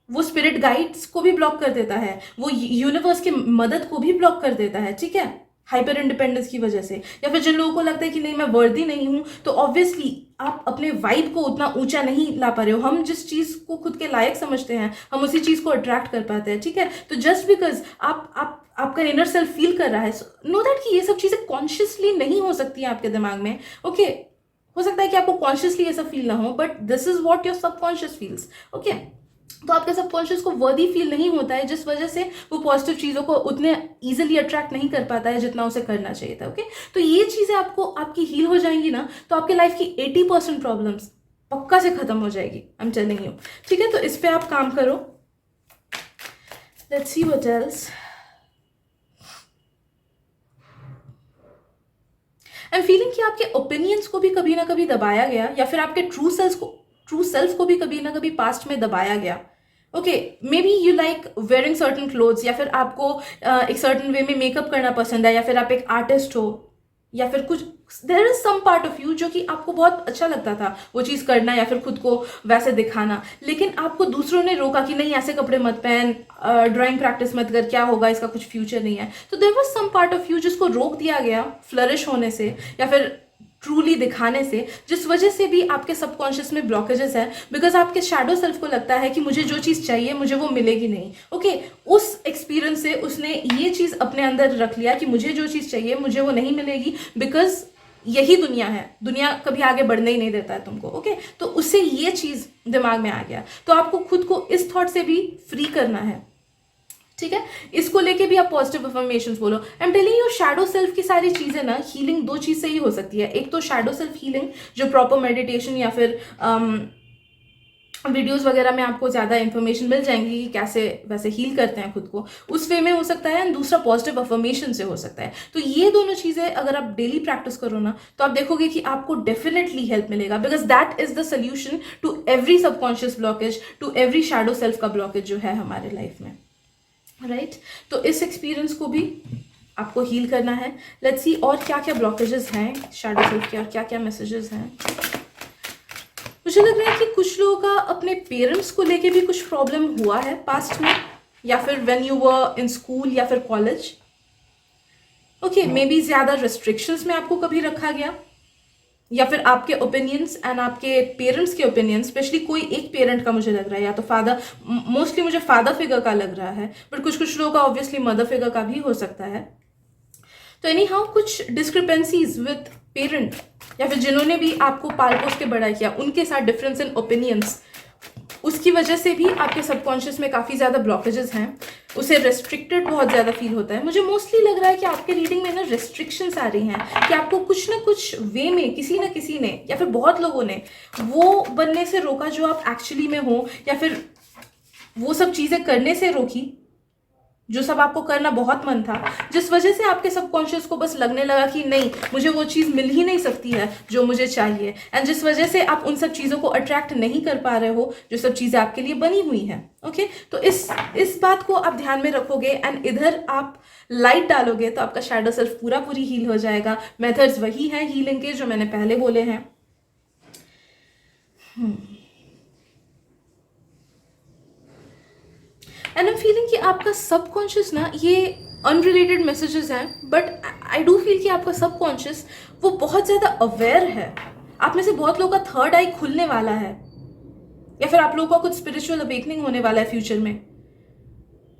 वो स्पिरिट गाइड्स को भी ब्लॉक कर देता है, वो यूनिवर्स की मदद को भी ब्लॉक कर देता है, ठीक है, हाइपर इंडिपेंडेंस की वजह से। या फिर जिन लोगों को लगता है कि नहीं मैं वर्दी नहीं हूं, तो ऑब्वियसली आप अपने वाइब को उतना ऊंचा नहीं ला पा रहे हो। हम जिस चीज को खुद के लायक समझते हैं हम उसी चीज को अट्रैक्ट कर पाते हैं, ठीक है। तो जस्ट बिकॉज आपका इनर सेल्फ फील कर रहा है, नो दैट कि ये सब चीजें कॉन्शियसली नहीं हो सकती हैं आपके दिमाग में, ओके हो सकता है कि आपको कॉन्शियसली ऐसा फील ना हो, but this is what your subconscious feels, okay. तो आपके सबकॉन्शियस को वर्दी फील नहीं होता है, जिस वजह से वो पॉजिटिव चीज़ों को उतने इजीली अट्रैक्ट नहीं कर पाता है जितना उसे करना चाहिए था, ओके। तो ये चीज़ें आपको आपकी हील हो जाएंगी ना, तो आपके लाइफ की 80% प्रॉब्लम्स पक्का से खत्म हो जाएगी, आई एम टेलिंग यू, ठीक है। तो इस पे आप काम करो। Let's see what else. I am feeling कि आपके ओपिनियंस को भी कभी ना कभी दबाया गया, या फिर आपके ट्रू सेल्फ को भी कभी ना कभी पास्ट में दबाया गया, okay. May be you like wearing certain clothes, या फिर आपको एक सर्टन वे में मेकअप करना पसंद है, या फिर आप एक आर्टिस्ट हो, या फिर कुछ there is some part of you जो कि आपको बहुत अच्छा लगता था वो चीज़ करना या फिर खुद को वैसे दिखाना, लेकिन आपको दूसरों ने रोका कि नहीं ऐसे कपड़े मत पहन, ड्राइंग प्रैक्टिस मत कर, क्या होगा, इसका कुछ फ्यूचर नहीं है। तो there was some part of you जिसको रोक दिया गया फ्लरिश होने से या फिर ट्रूली दिखाने से, जिस वजह से भी आपके सबकॉन्शियस में ब्लॉकेजेस है, बिकॉज आपके शैडो सेल्फ को लगता है कि मुझे जो चीज़ चाहिए मुझे वो मिलेगी नहीं, ओके। उस एक्सपीरियंस से उसने ये चीज़ अपने अंदर रख लिया कि मुझे जो चीज़ चाहिए मुझे वो नहीं मिलेगी, बिकॉज यही दुनिया है, दुनिया कभी आगे बढ़ने ही नहीं देता है तुमको, ओके। तो उससे ये चीज़ दिमाग में आ गया, तो आपको खुद को इस थॉट से भी फ्री करना है, ठीक है। इसको लेके भी आप पॉजिटिव अफर्मेशंस बोलो। I am telling you shadow self की सारी चीजें ना, हीलिंग दो चीज से ही हो सकती है। एक तो शैडो सेल्फ हीलिंग जो प्रॉपर मेडिटेशन या फिर वीडियोस वगैरह में आपको ज़्यादा इन्फॉर्मेशन मिल जाएंगी कि कैसे वैसे हील करते हैं खुद को, उस वे में हो सकता है, एंड दूसरा पॉजिटिव अफर्मेशन से हो सकता है। तो ये दोनों चीज़ें अगर आप डेली प्रैक्टिस करो ना, तो आप देखोगे कि आपको डेफिनेटली हेल्प मिलेगा, because that is the solution to every subconscious blockage, to every shadow self का ब्लॉकेज जो है हमारे लाइफ में, राइट। तो इस एक्सपीरियंस को भी आपको हील करना है। लेट्स सी और क्या क्या ब्लॉकेजेस हैं शैडो सेल्फ के और क्या क्या मैसेजेस हैं। मुझे लग रहा है कि कुछ लोगों का अपने पेरेंट्स को लेके भी कुछ प्रॉब्लम हुआ है पास्ट में, या फिर when you were in school या फिर कॉलेज, ओके। मे बी ज़्यादा रिस्ट्रिक्शंस में आपको कभी रखा गया, या फिर आपके ओपिनियंस एंड आपके पेरेंट्स के ओपिनियंस, स्पेशली कोई एक पेरेंट का मुझे लग रहा है, या तो फादर, मोस्टली मुझे फादर फिगर का लग रहा है, बट कुछ लोगों का ऑब्वियसली मदर फिगर का भी हो सकता है। तो एनी हाउ कुछ डिस्क्रिपेंसीज विथ पेरेंट, या फिर जिन्होंने भी आपको पाल पोस के बड़ा किया उनके साथ डिफरेंस इन ओपिनियंस, उसकी वजह से भी आपके सबकॉन्शियस में काफ़ी ज़्यादा ब्लॉकेजेस हैं, उसे रेस्ट्रिक्टेड बहुत ज़्यादा फील होता है। मुझे मोस्टली लग रहा है कि आपके रीडिंग में ना रेस्ट्रिक्शंस आ रही हैं, कि आपको कुछ ना कुछ वे में किसी ना किसी ने या फिर बहुत लोगों ने वो बनने से रोका जो आप एक्चुअली में हो, या फिर वो सब चीज़ें करने से रोकी जो सब आपको करना बहुत मन था, जिस वजह से आपके सबकॉन्शियस को बस लगने लगा कि नहीं मुझे वो चीज़ मिल ही नहीं सकती है जो मुझे चाहिए, एंड जिस वजह से आप उन सब चीज़ों को अट्रैक्ट नहीं कर पा रहे हो जो सब चीज़ें आपके लिए बनी हुई हैं, ओके। तो इस बात को आप ध्यान में रखोगे एंड इधर आप लाइट डालोगे तो आपका शैडो सेल्फ पूरी हील हो जाएगा। मेथड्स वही हैं हीलिंग के जो मैंने पहले बोले हैं। एंड आई एम फीलिंग कि आपका सबकॉन्शियस ना, ये अनरिलेटेड मैसेजेस हैं, बट आई डू फील कि आपका सबकॉन्शियस वो बहुत ज़्यादा अवेयर है। आप में से बहुत लोगों का थर्ड आई खुलने वाला है, या फिर आप लोगों का कुछ स्पिरिचुअल अवेकनिंग होने वाला है फ्यूचर में,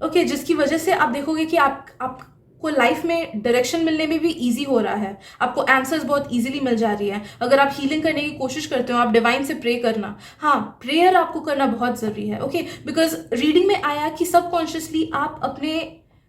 ओके। जिसकी वजह से आप देखोगे कि आपको लाइफ में डायरेक्शन मिलने में भी इजी हो रहा है, आपको आंसर्स बहुत इजीली मिल जा रही है। अगर आप हीलिंग करने की कोशिश करते हो, आप डिवाइन से प्रे करना, हाँ प्रेयर आपको करना बहुत ज़रूरी है, ओके। बिकॉज रीडिंग में आया कि सबकॉन्शियसली आप अपने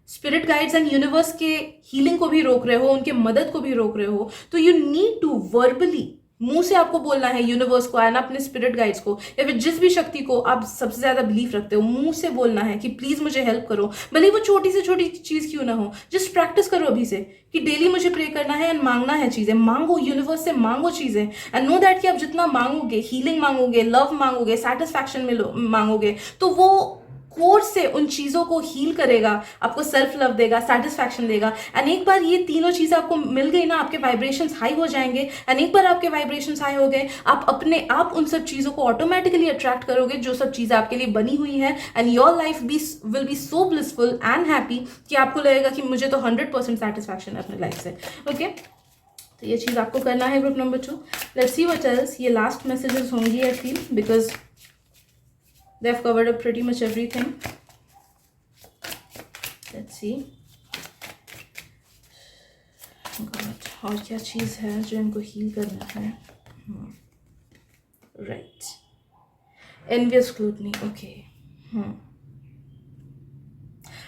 स्पिरिट गाइड्स एंड यूनिवर्स के हीलिंग को भी रोक रहे हो, उनके मदद को भी रोक रहे हो। तो यू नीड टू वर्बली, मुंह से आपको बोलना है यूनिवर्स को एंड अपने स्पिरिट गाइड्स को, या फिर जिस भी शक्ति को आप सबसे ज़्यादा बिलीव रखते हो, मुंह से बोलना है कि प्लीज़ मुझे हेल्प करो, भले वो छोटी से छोटी चीज़ क्यों ना हो। जस्ट प्रैक्टिस करो अभी से कि डेली मुझे प्रे करना है एंड मांगना है चीज़ें, मांगो यूनिवर्स से, मांगो चीज़ें, एंड नो दैट कि आप जितना मांगोगे, हीलिंग मांगोगे, लव मांगोगे, सेटिस्फैक्शन में मांगोगे, तो वो कोर से उन चीज़ों को हील करेगा, आपको सेल्फ लव देगा, सेटिस्फैक्शन देगा। एंड एक बार ये तीनों चीज़ें आपको मिल गई ना, आपके वाइब्रेशंस हाई हो जाएंगे। एंड एक बार आपके वाइब्रेशंस हाई हो गए, आप अपने आप उन सब चीज़ों को ऑटोमेटिकली अट्रैक्ट करोगे जो सब चीज़ें आपके लिए बनी हुई हैं। And your life will be so blissful and happy कि आपको लगेगा कि मुझे तो 100% सेटिस्फैक्शन है अपने लाइफ से। ओके, तो ये चीज़ आपको करना है group number 2। Let's see what else. ये लास्ट मैसेजेस होंगी I feel, because they have covered up pretty much everything. Let's see. God, और क्या चीज़ है जो इनको हील करना है? Right, envious scrutiny. ओके,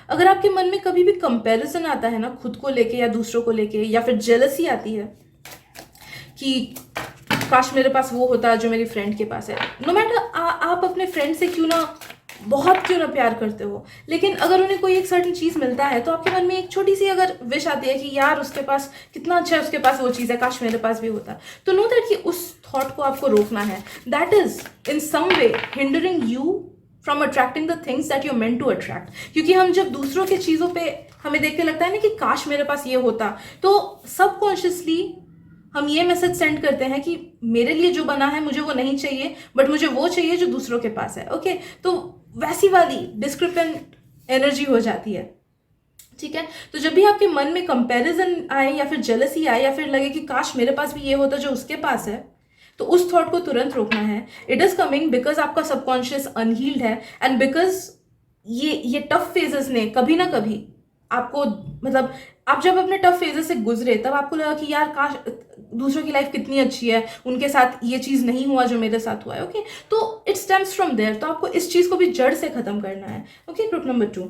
अगर आपके मन में कभी भी कंपैरिजन आता है ना, खुद को लेके या दूसरों को लेके, या फिर जेलसी आती है कि काश मेरे पास वो होता जो मेरी फ्रेंड के पास है। नो मैटर आप अपने फ्रेंड से क्यों ना प्यार करते हो, लेकिन अगर उन्हें कोई एक सर्टेन चीज़ मिलता है तो आपके मन में एक छोटी सी अगर विश आती है कि यार उसके पास कितना अच्छा है, उसके पास वो चीज़ है, काश मेरे पास भी होता। तो नो दैट कि उस थॉट को आपको रोकना है। That is in some way hindering you from attracting the things that you meant to attract. क्योंकि हम जब दूसरों की चीज़ों पे हमें देख के लगता है ना कि काश मेरे पास ये होता, तो सबकॉन्शियसली हम ये मैसेज सेंड करते हैं कि मेरे लिए जो बना है मुझे वो नहीं चाहिए, बट मुझे वो चाहिए जो दूसरों के पास है। ओके, तो वैसी वाली डिस्क्रिपेंट एनर्जी हो जाती है। ठीक है, तो जब भी आपके मन में कंपैरिजन आए या फिर जेलसी आए या फिर लगे कि काश मेरे पास भी ये होता जो उसके पास है, तो उस थॉट को तुरंत रोकना है। इट इज कमिंग बिकॉज आपका सबकॉन्शियस अनहील्ड है, एंड बिकॉज ये टफ फेजेस ने कभी ना कभी आपको, मतलब आप जब अपने टफ फेजेस से गुजरे तब आपको लगा कि यार काश दूसरों की लाइफ कितनी अच्छी है, उनके साथ ये चीज़ नहीं हुआ जो मेरे साथ हुआ है। ओके, तो इट स्टेम्स फ्रॉम देयर। तो आपको इस चीज़ को भी जड़ से खत्म करना है। Okay, group number 2।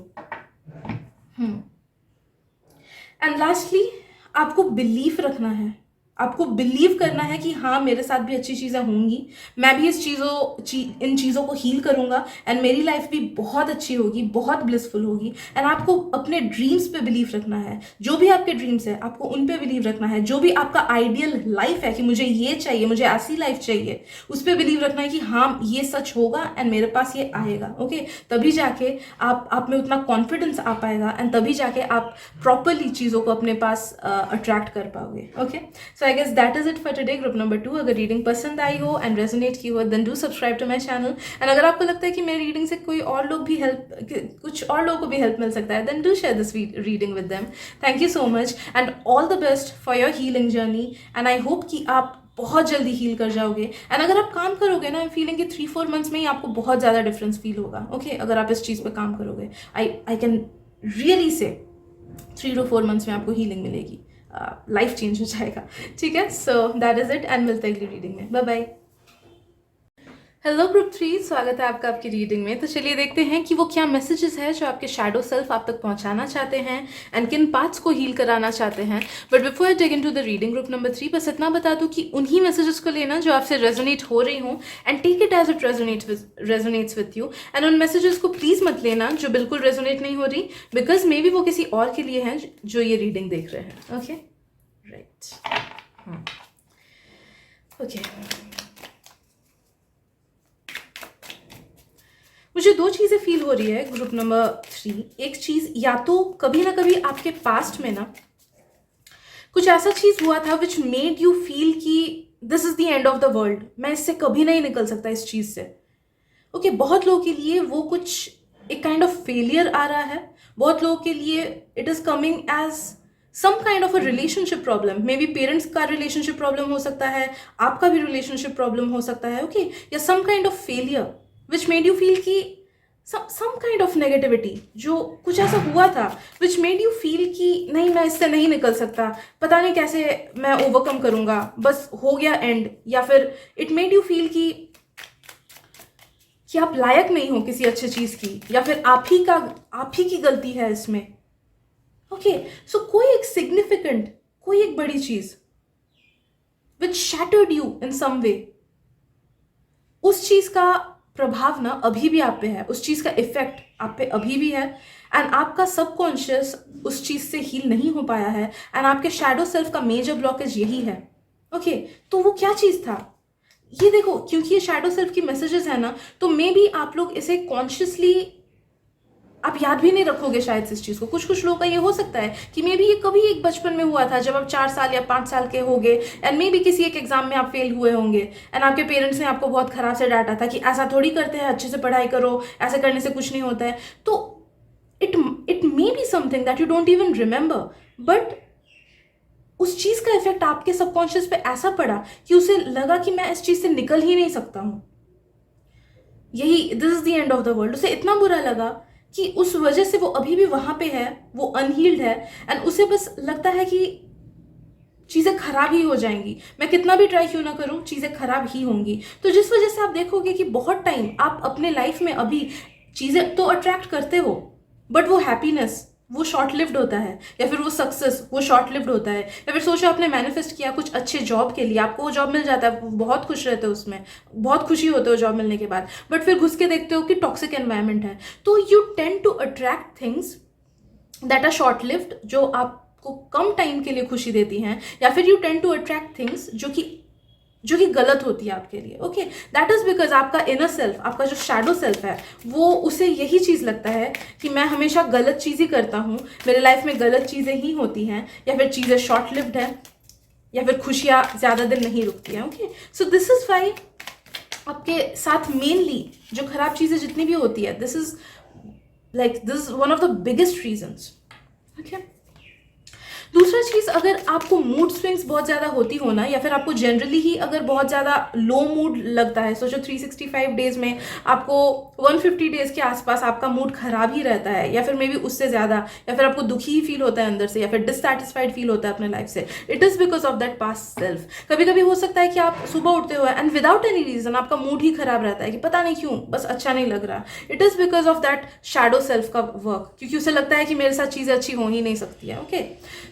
And lastly आपको बिलीफ रखना है, आपको बिलीव करना है कि हाँ मेरे साथ भी अच्छी चीज़ें होंगी, मैं भी इन चीज़ों को हील करूँगा, एंड मेरी लाइफ भी बहुत अच्छी होगी, बहुत ब्लिसफुल होगी। एंड आपको अपने ड्रीम्स पे बिलीव रखना है। जो भी आपके ड्रीम्स है आपको उन पे बिलीव रखना है। जो भी आपका आइडियल लाइफ है कि मुझे ये चाहिए, मुझे ऐसी लाइफ चाहिए, उस पर बिलीव रखना है कि हाँ ये सच होगा एंड मेरे पास ये आएगा। ओके, तभी जाके आप में उतना कॉन्फिडेंस आ पाएगा, एंड तभी जाके आप प्रॉपरली चीज़ों को अपने पास अट्रैक्ट कर पाओगे। Okay, so I guess that is it for today, group number 2। अगर रीडिंग पसंद आई हो एंड रेजोनेट की हो then do subscribe to my channel. And अगर आपको लगता है कि मेरी रीडिंग से कुछ और लोगों को भी हेल्प मिल सकता है, then do share this reading with them. Thank you so much and all the best for your healing journey, and I hope कि आप बहुत जल्दी हील कर जाओगे। एंड अगर आप काम करोगे ना, आई एम फीलिंग कि 3-4 मंथ्स में ही आपको बहुत ज़्यादा डिफरेंस फील होगा। ओके, अगर आप इस चीज़ पर काम करोगे, I can really say 3 to 4 months में आपको हीलिंग मिलेगी, लाइफ चेंज हो जाएगा। ठीक है, सो दैट इज इट एंड मिलते हैं अगली रीडिंग में। Bye bye. हेलो ग्रुप 3, स्वागत है आपका आपकी रीडिंग में। तो चलिए देखते हैं कि वो क्या मैसेजेस है जो आपके शैडो सेल्फ आप तक पहुंचाना चाहते हैं एंड किन पार्ट्स को हील कराना चाहते हैं। But before I take into the reading group number 3, बस इतना बता दूं कि उन्हीं मैसेजेस को लेना जो आपसे रेजोनेट हो रही हूँ, and take it as it resonates with you. And उन मैसेजेस को प्लीज़ मत लेना जो बिल्कुल रेजोनेट नहीं हो रही, बिकॉज मे बी वो किसी और के लिए हैं जो ये रीडिंग देख रहे हैं। Okay, right, okay. मुझे 2 चीज़ें फील हो रही है ग्रुप नंबर 3। एक चीज़, या तो कभी ना कभी आपके पास्ट में ना कुछ ऐसा चीज़ हुआ था विच मेड यू फील कि this is the end of the world, मैं इससे कभी नहीं निकल सकता इस चीज़ से। ओके, बहुत लोगों के लिए वो कुछ एक काइंड ऑफ फेलियर आ रहा है। बहुत लोगों के लिए it is coming as some kind of a relationship problem. Maybe parents का रिलेशनशिप प्रॉब्लम हो सकता है, आपका भी रिलेशनशिप प्रॉब्लम हो सकता है। ओके, या some kind of failure which made you feel कि some kind of negativity, जो कुछ ऐसा हुआ था which made you feel कि नहीं मैं इससे नहीं निकल सकता, पता नहीं कैसे मैं ओवरकम करूँगा, बस हो गया एंड। या फिर it made you feel कि आप लायक नहीं हो किसी अच्छी चीज़ की, या फिर आप ही की गलती है इसमें। ओके, सो कोई एक सिग्निफिकेंट, कोई एक बड़ी चीज़ which shattered you in some way, उस चीज़ का प्रभाव ना अभी भी आप पे है, उस चीज़ का इफेक्ट आप पे अभी भी है, एंड आपका सबकॉन्शियस उस चीज़ से हील नहीं हो पाया है, एंड आपके शैडो सेल्फ का मेजर ब्लॉकेज यही है। ओके, तो वो क्या चीज़ था ये देखो, क्योंकि ये शैडो सेल्फ की मैसेजेस है ना, तो मे बी आप लोग इसे कॉन्शियसली आप याद भी नहीं रखोगे शायद इस चीज़ को। कुछ कुछ लोगों का ये हो सकता है कि मे बी ये कभी एक बचपन में हुआ था जब आप 4 साल या 5 साल के हो गए, एंड मे बी किसी एक एग्जाम में आप फेल हुए होंगे, एंड आपके पेरेंट्स ने आपको बहुत खराब से डांटा था कि ऐसा थोड़ी करते हैं, अच्छे से पढ़ाई करो, ऐसे करने से कुछ नहीं होता है। तो it may be something that you don't even remember, but उस चीज़ का इफेक्ट आपके सबकॉन्शियस पे ऐसा पड़ा कि उसे लगा कि मैं इस चीज़ से निकल ही नहीं सकता हूँ, यही this is the end of the world. उसे इतना बुरा लगा कि उस वजह से वो अभी भी वहां पे है, वो अनहील्ड है, एंड उसे बस लगता है कि चीज़ें खराब ही हो जाएंगी, मैं कितना भी ट्राई क्यों ना करूं चीज़ें खराब ही होंगी। तो जिस वजह से आप देखोगे कि बहुत टाइम आप अपने लाइफ में अभी चीज़ें तो अट्रैक्ट करते हो, बट वो हैप्पीनेस वो शॉर्ट लिव्ड होता है, या फिर वो सक्सेस वो शॉर्ट लिव्ड होता है। या फिर सोचो आपने मैनिफेस्ट किया कुछ अच्छे जॉब के लिए, आपको वो जॉब मिल जाता है, बहुत खुश रहते हो, उसमें बहुत खुशी होते हो जॉब मिलने के बाद, बट फिर घुस के देखते हो कि टॉक्सिक एनवायरनमेंट है। तो you tend to attract things that are short lived, जो आपको कम टाइम के लिए खुशी देती हैं, या फिर you tend to attract things जो कि गलत होती है आपके लिए। ओके, दैट इज बिकॉज आपका इनर सेल्फ, आपका जो शैडो सेल्फ है, वो उसे यही चीज़ लगता है कि मैं हमेशा गलत चीज़ ही करता हूँ, मेरे लाइफ में गलत चीज़ें ही होती हैं, या फिर चीज़ें शॉर्ट लिव्ड है, या फिर खुशियाँ ज़्यादा दिन नहीं रुकती हैं। Okay, so this is why आपके साथ मेनली जो खराब चीज़ें जितनी भी होती है, this is one of the biggest reasons. Okay, दूसरा चीज़, अगर आपको मूड स्विंग्स बहुत ज़्यादा होती हो ना, या फिर आपको जनरली ही अगर बहुत ज़्यादा लो मूड लगता है, सोचो 365 डेज में आपको 150 डेज के आसपास आपका मूड खराब ही रहता है, या फिर मे बी उससे ज़्यादा, या फिर आपको दुखी ही फील होता है अंदर से, या फिर डिससेटिस्फाइड फील होता है अपने लाइफ से, it is because of that past self. कभी कभी हो सकता है कि आप सुबह उठते हो एंड विदाउट एनी रीजन आपका मूड ही खराब रहता है कि पता नहीं क्यों, बस अच्छा नहीं लग रहा। It is because of that shadow self का वर्क, क्योंकि उसे लगता है कि मेरे साथ चीज़ें अच्छी हो ही नहीं सकती है। ओके,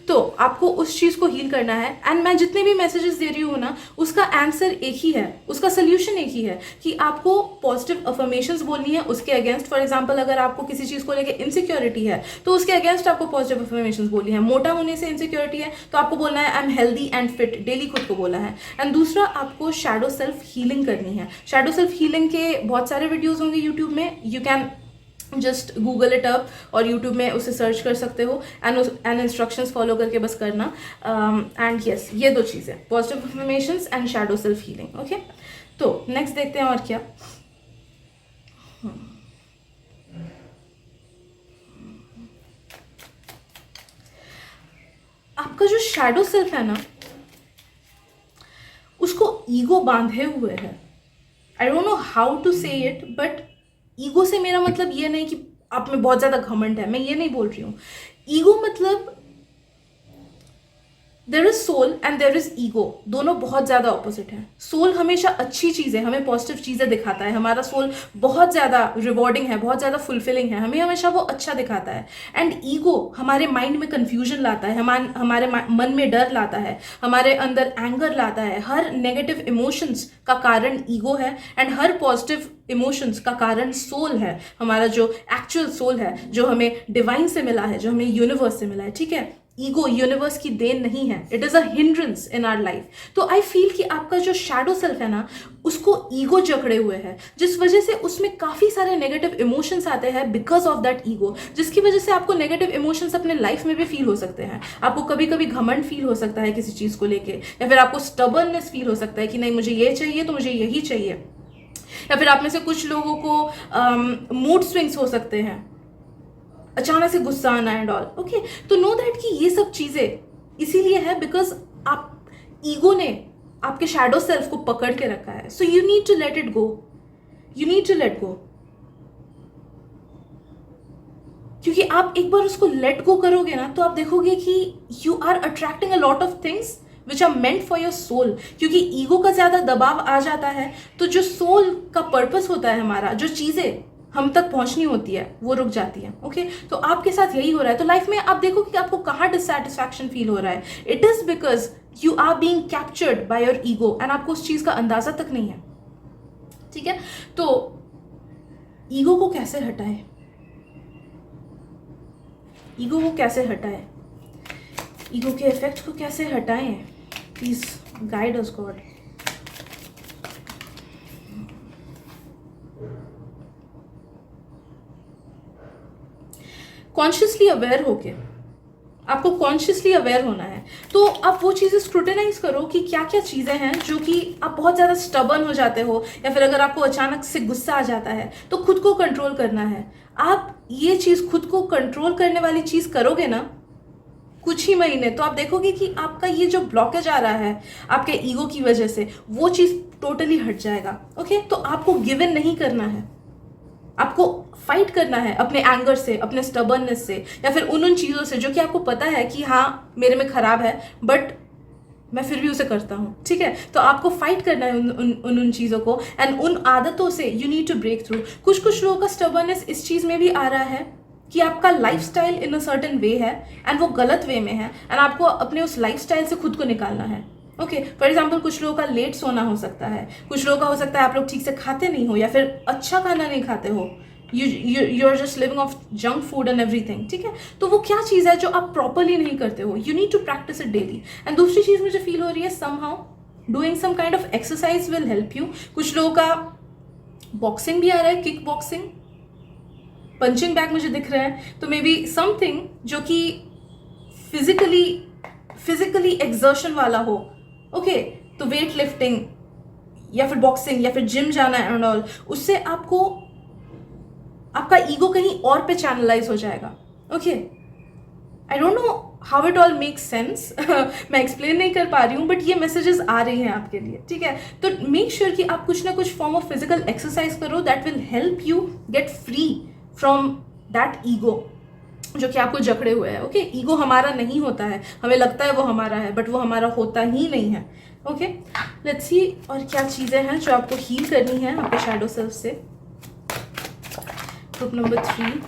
तो आपको उस चीज़ को हील करना है, एंड मैं जितने भी मैसेजेस दे रही हूँ ना, उसका आंसर एक ही है, उसका सोल्यूशन एक ही है कि आपको पॉजिटिव अफर्मेशंस बोलनी है उसके अगेंस्ट। फॉर एग्जांपल, अगर आपको किसी चीज़ को लेकर इनसिक्योरिटी है तो उसके अगेंस्ट आपको पॉजिटिव अफर्मेशंस बोलनी है। मोटा होने से इनसिक्योरिटी है तो आपको बोलना है I am healthy and fit, daily खुद को बोला है। एंड दूसरा, आपको शैडो सेल्फ हीलिंग करनी है। शैडो सेल्फ हीलिंग के बहुत सारे वीडियोज होंगे यूट्यूब में, you can just Google it up और यूट्यूब में उसे सर्च कर सकते हो, एंड इंस्ट्रक्शंस फॉलो करके बस करना। एंड यस, ये दो चीज़ें, positive affirmations and shadow self healing. Okay, तो नेक्स्ट देखते हैं और क्या। आपका जो शैडो सेल्फ है ना, उसको ईगो बांधे हुए है। I don't know how to say it, but ego से मेरा मतलब ये नहीं कि आप में बहुत ज़्यादा घमंड है, मैं ये नहीं बोल रही हूँ। ईगो मतलब there is soul and there is ego, दोनों बहुत ज़्यादा ऑपोजिट हैं। सोल हमेशा अच्छी चीज़ें, हमें पॉजिटिव चीज़ें दिखाता है, हमारा सोल बहुत ज़्यादा रिवॉर्डिंग है, बहुत ज़्यादा फुलफिलिंग है, हमें हमेशा वो अच्छा दिखाता है। एंड ईगो हमारे माइंड में कन्फ्यूजन लाता है, हमारे मन में डर लाता है, हमारे अंदर एंगर लाता है। हर नेगेटिव इमोशंस का कारण ईगो है, एंड हर पॉजिटिव इमोशंस का कारण सोल है, हमारा जो एक्चुअल सोल है, जो हमें डिवाइन से मिला है, जो हमें यूनिवर्स से मिला है। ठीक है, ईगो यूनिवर्स की देन नहीं है, it is a hindrance in our life. तो आई फील कि आपका जो शैडो सेल्फ है ना, उसको ईगो जकड़े हुए है, जिस वजह से उसमें काफी सारे नेगेटिव इमोशंस आते हैं बिकॉज ऑफ दैट ईगो, जिसकी वजह से आपको नेगेटिव इमोशंस अपने लाइफ में भी फील हो सकते हैं। आपको कभी कभी घमंड फील हो सकता है किसी चीज को लेके, या फिर आपको स्टबर्ननेस फील हो सकता है कि नहीं मुझे ये चाहिए तो मुझे यही चाहिए, या फिर आप में से कुछ लोगों को मूड स्विंग्स हो सकते हैं, अचानक से गुस्सा आना एंड ऑल। ओके, तो नो दैट कि ये सब चीजें इसीलिए है बिकॉज आप ईगो ने आपके शैडो सेल्फ को पकड़ के रखा है। So you need to let it go, you need to let go, क्योंकि आप एक बार उसको लेट गो करोगे ना, तो आप देखोगे कि you are attracting a lot of things which are meant for your soul. क्योंकि ईगो का ज्यादा दबाव आ जाता है तो जो सोल का पर्पस होता है, हमारा जो चीजें हम तक पहुंचनी होती है, वो रुक जाती है। ओके, तो आपके साथ यही हो रहा है। तो लाइफ में आप देखो कि आपको कहाँ डिससैटिस्फैक्शन फील हो रहा है, it is because you are being captured by your ego, and आपको उस चीज का अंदाजा तक नहीं है। ठीक है, तो ईगो को कैसे हटाए, ईगो को कैसे हटाए, ईगो के इफेक्ट को कैसे हटाएं, please guide us God. Consciously aware होके, आपको कॉन्शियसली अवेयर होना है। तो आप वो चीज़ें स्क्रूटिनाइज करो कि क्या क्या चीज़ें हैं जो कि आप बहुत ज़्यादा स्टबर्न हो जाते हो, या फिर अगर आपको अचानक से गुस्सा आ जाता है तो खुद को कंट्रोल करना है। आप ये चीज़, खुद को कंट्रोल करने वाली चीज़ करोगे ना कुछ ही महीने, तो आप देखोगे कि आपका ये जो ब्लॉकेज आ रहा है आपके ईगो की वजह से, वो चीज़ टोटली हट जाएगा। ओके, तो आपको गिव इन नहीं करना है, आपको फाइट करना है अपने एंगर से, अपने स्टबर्ननेस से, या फिर उन चीज़ों से जो कि आपको पता है कि हाँ मेरे में खराब है बट मैं फिर भी उसे करता हूँ। ठीक है, तो आपको फाइट करना है उन चीज़ों को, एंड उन आदतों से you need to break through. कुछ लोगों का स्टबर्ननेस इस चीज़ में भी आ रहा है कि आपका lifestyle in a certain way है एंड वो गलत वे में है, एंड आपको अपने उस लाइफस्टाइल से खुद को निकालना है। ओके, फॉर एग्जाम्पल कुछ लोगों का लेट सोना हो सकता है, कुछ लोगों का हो सकता है आप लोग ठीक से खाते नहीं हो, या फिर अच्छा खाना नहीं खाते हो, you are just living off junk food and everything. ठीक है, तो वो क्या चीज़ है जो आप प्रॉपरली नहीं करते हो, you need to practice it daily. And दूसरी चीज़ मुझे फील हो रही है, somehow doing some kind of exercise will help you. कुछ लोगों का बॉक्सिंग भी आ रहा है, किक बॉक्सिंग, पंचिंग बैग मुझे दिख रहा है, तो मे बी समथिंग जो कि फिजिकली एक्सर्शन वाला हो। ओके, तो वेट लिफ्टिंग या फिर बॉक्सिंग या फिर जिम जाना एंड ऑल, उससे आपको आपका ईगो कहीं और पे चैनलाइज हो जाएगा। Okay, I don't know how it all make sense, मैं एक्सप्लेन नहीं कर पा रही हूँ, बट ये मैसेजेस आ रही हैं आपके लिए। ठीक है, तो मेक श्योर कि आप कुछ ना कुछ फॉर्म ऑफ फिजिकल एक्सरसाइज करो that will help you get free from that ego जो कि आपको जकड़े हुए है। ओके, ईगो हमारा नहीं होता है, हमें लगता है वो हमारा है बट वो हमारा होता ही नहीं है। ओके, लेट्स सी और क्या चीज़ें हैं जो आपको हील करनी है आपके शैडो सेल्फ से। ग्रुप नंबर 3,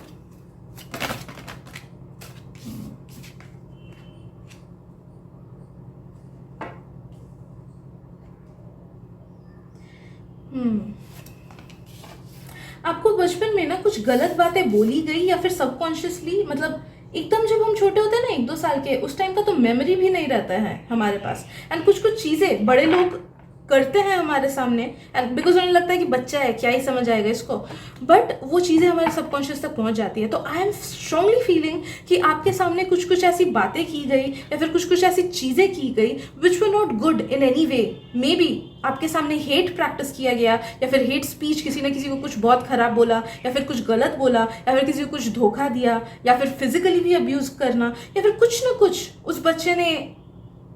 आपको बचपन में ना कुछ गलत बातें बोली गई, या फिर सबकॉन्शियसली, मतलब एकदम जब हम छोटे होते हैं ना 1-2 साल के, उस टाइम का तो मेमोरी भी नहीं रहता है हमारे पास, एंड कुछ चीज़ें बड़े लोग करते हैं हमारे सामने, एंड बिकॉज उन्हें लगता है कि बच्चा है क्या ही समझ आएगा इसको, बट वो चीज़ें हमारे सबकॉन्शियस तक पहुंच जाती है। तो आई एम स्ट्रांगली फीलिंग कि आपके सामने कुछ ऐसी बातें की गई या फिर कुछ ऐसी चीज़ें की गई which were not good in any way. Maybe बी आपके सामने हेट प्रैक्टिस किया गया, या फिर हेट स्पीच, किसी ने किसी को कुछ बहुत खराब बोला, या फिर कुछ गलत बोला, या फिर किसी को कुछ धोखा दिया, या फिर फिजिकली भी अब्यूज करना, या फिर कुछ ना कुछ उस बच्चे ने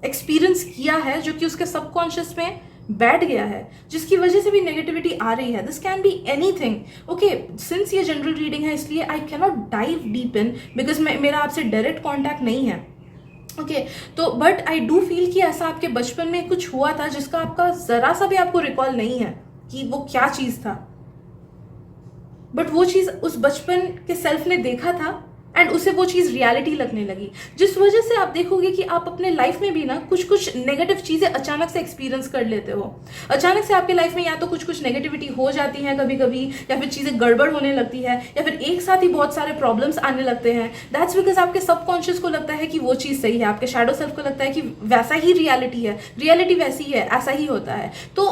एक्सपीरियंस किया है जो कि उसके सबकॉन्शियस में बैठ गया है, जिसकी वजह से भी नेगेटिविटी आ रही है। This can be anything. Okay, since ये जनरल रीडिंग है इसलिए I can not dive deep in, because मेरा आपसे डायरेक्ट कॉन्टैक्ट नहीं है। ओके, तो बट आई डू फील कि ऐसा आपके बचपन में कुछ हुआ था जिसका आपका जरा सा भी आपको रिकॉल नहीं है कि वो क्या चीज़ था, बट वो चीज़ उस बचपन के सेल्फ ने देखा था एंड उसे वो चीज़ रियलिटी लगने लगी, जिस वजह से आप देखोगे कि आप अपने लाइफ में भी ना कुछ नेगेटिव चीज़ें अचानक से एक्सपीरियंस कर लेते हो। अचानक से आपके लाइफ में या तो कुछ नेगेटिविटी हो जाती है कभी कभी, या फिर चीज़ें गड़बड़ होने लगती है, या फिर एक साथ ही बहुत सारे प्रॉब्लम्स आने लगते हैं। दैट्स बिकॉज आपके सबकॉन्शियस को लगता है कि वो चीज़ सही है, आपके शैडो सेल्फ को लगता है कि वैसा ही रियलिटी है, रियलिटी वैसी है, ऐसा ही होता है। तो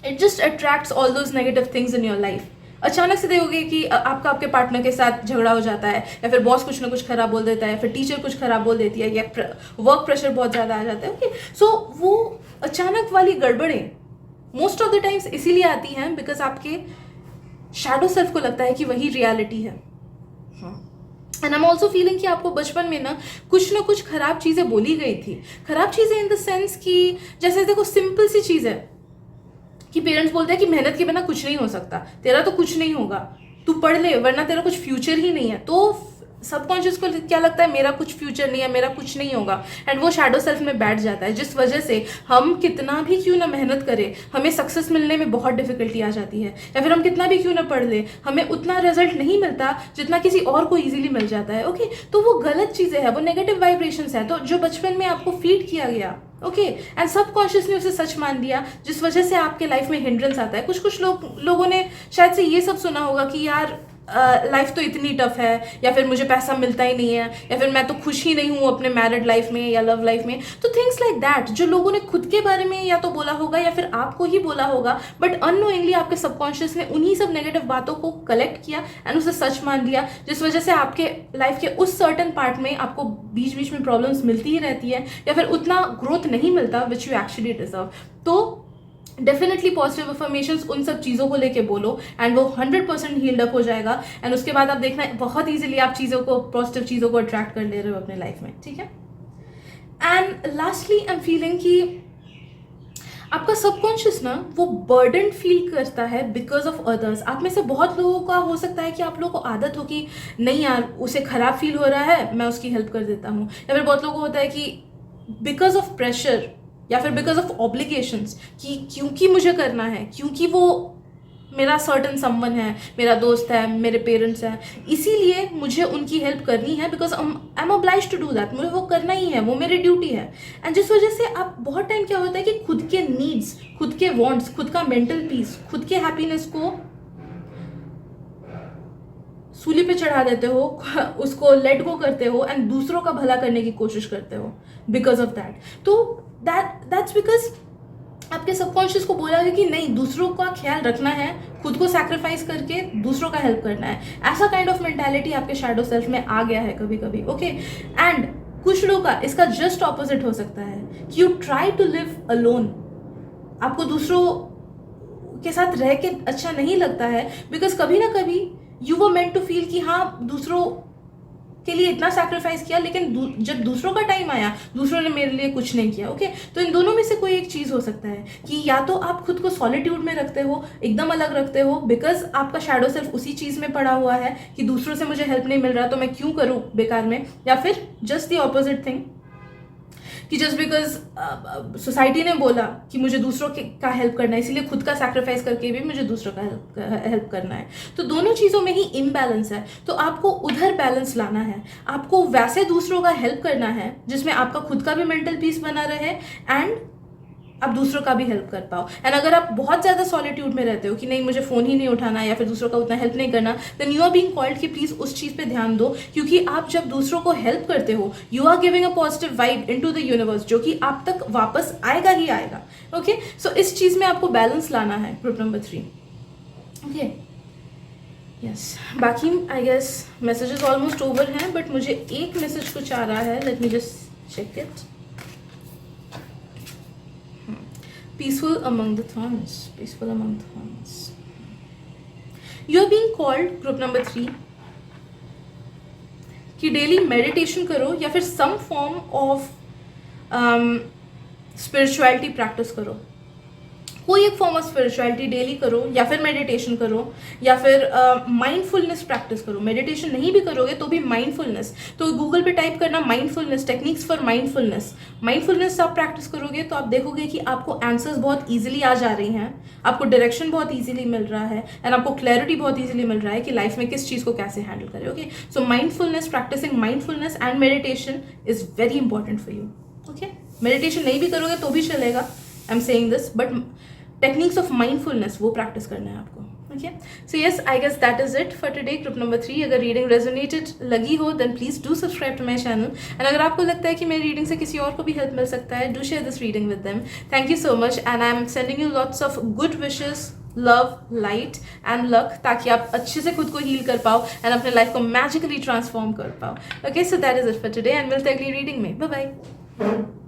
it just attracts all those negative things in your life. अचानक से देखोगे कि आपका आपके पार्टनर के साथ झगड़ा हो जाता है, या फिर बॉस कुछ ना कुछ खराब बोल देता है, फिर टीचर कुछ खराब बोल देती है, या वर्क प्रेशर बहुत ज़्यादा आ जाता है। ओके, सो वो अचानक वाली गड़बड़ें मोस्ट ऑफ द टाइम्स इसीलिए आती हैं बिकॉज आपके शैडो सेल्फ को लगता है कि वही रियलिटी है। And I am also feeling कि आपको बचपन में ना कुछ खराब चीज़ें बोली गई थी। खराब चीज़ें इन द सेंस कि जैसे देखो सिंपल सी चीज़ है कि पेरेंट्स बोलते हैं कि मेहनत के बिना कुछ नहीं हो सकता, तेरा तो कुछ नहीं होगा, तू पढ़ ले वरना तेरा कुछ फ्यूचर ही नहीं है। तो सबकॉन्शियस को क्या लगता है, मेरा कुछ फ्यूचर नहीं है, मेरा कुछ नहीं होगा, एंड वो शैडो सेल्फ में बैठ जाता है, जिस वजह से हम कितना भी क्यों ना मेहनत करें हमें सक्सेस मिलने में बहुत डिफिकल्टी आ जाती है, या फिर हम कितना भी क्यों ना पढ़ ले हमें उतना रिजल्ट नहीं मिलता जितना किसी और को इजीली मिल जाता है। ओके, तो वो गलत चीज़ें हैं, वो नेगेटिव वाइब्रेशंस है, तो जो बचपन में आपको फीड किया गया, ओके, एंड सबकॉन्शियस ने उसे सच मान लिया, जिस वजह से आपके लाइफ में हिंड्रेंस आता है। कुछ लोगों ने शायद से ये सब सुना होगा कि यार लाइफ तो इतनी टफ है, या फिर मुझे पैसा मिलता ही नहीं है, या फिर मैं तो खुश ही नहीं हूँ अपने मैरिड लाइफ में या लव लाइफ में। तो थिंग्स लाइक दैट जो लोगों ने खुद के बारे में या तो बोला होगा या फिर आपको ही बोला होगा, बट अननोइंगली आपके सबकॉन्शियस ने उन्हीं सब नेगेटिव बातों को कलेक्ट किया एंड उसे सच मान लिया, जिस वजह से आपके लाइफ के उस सर्टन पार्ट में आपको बीच बीच में प्रॉब्लम्स मिलती ही रहती है, या फिर उतना ग्रोथ नहीं मिलता विच यू एक्चुअली डिजर्व। तो डेफिनेटली पॉजिटिव अफर्मेशंस उन सब चीज़ों को लेके बोलो एंड वो 100% हील्ड अप हो जाएगा, एंड उसके बाद आप देखना बहुत ईजिली आप चीज़ों को, पॉजिटिव चीज़ों को अट्रैक्ट कर ले रहे हो अपने लाइफ में, ठीक है। And lastly I am feeling कि आपका सबकॉन्शियस ना वो बर्डन फील करता है बिकॉज ऑफ अदर्स। आप में से बहुत लोगों का हो सकता है कि आप लोगों को आदत हो कि नहीं यार उसे खराब फील हो रहा है, मैं उसकी हेल्प कर देता हूँ, या फिर बहुत लोगों को होता है कि बिकॉज ऑफ प्रेशर या फिर बिकॉज ऑफ ऑब्लिगेशंस, कि क्योंकि मुझे करना है, क्योंकि वो मेरा सर्टन समवन है, मेरा दोस्त है, मेरे पेरेंट्स हैं, इसीलिए मुझे उनकी हेल्प करनी है, because I am obliged to do that, मुझे वो करना ही है, वो मेरी ड्यूटी है। एंड जिस वजह से आप बहुत टाइम क्या होता है कि खुद के नीड्स, खुद के वांट्स, खुद का मेंटल पीस, खुद के हैप्पीनेस को सूली पे चढ़ा देते हो, उसको लेट गो करते हो एंड दूसरों का भला करने की कोशिश करते हो बिकॉज ऑफ दैट। तो दैट्स बिकॉज आपके सबकॉन्शियस को बोला है कि नहीं, दूसरों का ख्याल रखना है, खुद को सैक्रिफाइस करके दूसरों का हेल्प करना है। ऐसा काइंड ऑफ मेंटालिटी आपके शैडो सेल्फ में आ गया है कभी कभी, ओके। एंड कुछ लोगों का इसका जस्ट ऑपोजिट हो सकता है कि you try to live alone. आपको दूसरों के साथ रह के अच्छा नहीं लगता है, बिकॉज कभी ना कभी you were meant to feel कि हाँ दूसरों के लिए इतना सैक्रिफाइस किया, लेकिन जब दूसरों का टाइम आया दूसरों ने मेरे लिए कुछ नहीं किया, ओके। तो इन दोनों में से कोई एक चीज़ हो सकता है कि या तो आप खुद को सॉलिट्यूड में रखते हो, एकदम अलग रखते हो, बिकॉज आपका शैडो सेल्फ उसी चीज़ में पड़ा हुआ है कि दूसरों से मुझे हेल्प नहीं मिल रहा तो मैं क्यों करूँ बेकार में, या फिर जस्ट द ऑपोजिट थिंग कि जस्ट बिकॉज सोसाइटी ने बोला कि मुझे दूसरों का हेल्प करना है, इसीलिए खुद का सैक्रिफाइस करके भी मुझे दूसरों का हेल्प करना है। तो दोनों चीज़ों में ही इम्बैलेंस है, तो आपको उधर बैलेंस लाना है। आपको वैसे दूसरों का हेल्प करना है जिसमें आपका खुद का भी मेंटल पीस बना रहे एंड आप दूसरों का भी हेल्प कर पाओ। एंड अगर आप बहुत ज़्यादा सॉलिट्यूड में रहते हो कि नहीं मुझे फ़ोन ही नहीं उठाना या फिर दूसरों का उतना हेल्प नहीं करना, then you are being called कि प्लीज़ उस चीज़ पे ध्यान दो, क्योंकि आप जब दूसरों को हेल्प करते हो you are giving a positive vibe into the universe, जो कि आप तक वापस आएगा ही आएगा, ओके। सो इस चीज़ में आपको बैलेंस लाना है, ग्रुप नंबर 3, ओके। यस, बाकी I guess messages almost over हैं, बट मुझे एक मैसेज कुछ आ रहा है, let me just check it. Peaceful among the thorns, peaceful among the thorns. You are being called, group number 3, कि डेली मेडिटेशन करो या फिर some form of spirituality practice करो। कोई एक फॉर्म ऑफ स्पिरिचुअलिटी डेली करो, या फिर मेडिटेशन करो, या फिर माइंडफुलनेस प्रैक्टिस करो। मेडिटेशन नहीं भी करोगे तो भी माइंडफुलनेस, तो गूगल पे टाइप करना mindfulness, techniques for mindfulness. Mindfulness आप प्रैक्टिस करोगे तो आप देखोगे कि आपको आंसर्स बहुत ईजिली आ जा रही हैं, आपको डायरेक्शन बहुत ईजिली मिल रहा है, एंड आपको क्लैरिटी बहुत ईजिली मिल रहा है कि लाइफ में किस चीज़ को कैसे हैंडल करें, okay. So mindfulness, practicing mindfulness and meditation is very important for you, okay. Meditation नहीं भी करोगे तो भी चलेगा, I am saying this, but techniques of mindfulness वो प्रैक्टिस करना है आपको, okay. So yes, I guess that is it for today, group number 3। अगर रीडिंग रेजोनेटेड लगी हो then please do subscribe to my channel, and अगर आपको लगता है कि मेरी रीडिंग से किसी और को भी हेल्प मिल सकता है, do share this reading with them. Thank you so much, and I am sending you lots of good wishes, love, light and luck, ताकि आप अच्छे से खुद को हील कर पाओ एंड अपने लाइफ को मैजिकली ट्रांसफॉर्म कर पाओ, okay. So that is it for today, and मिलते हैं अगली रीडिंग में। Bye bye.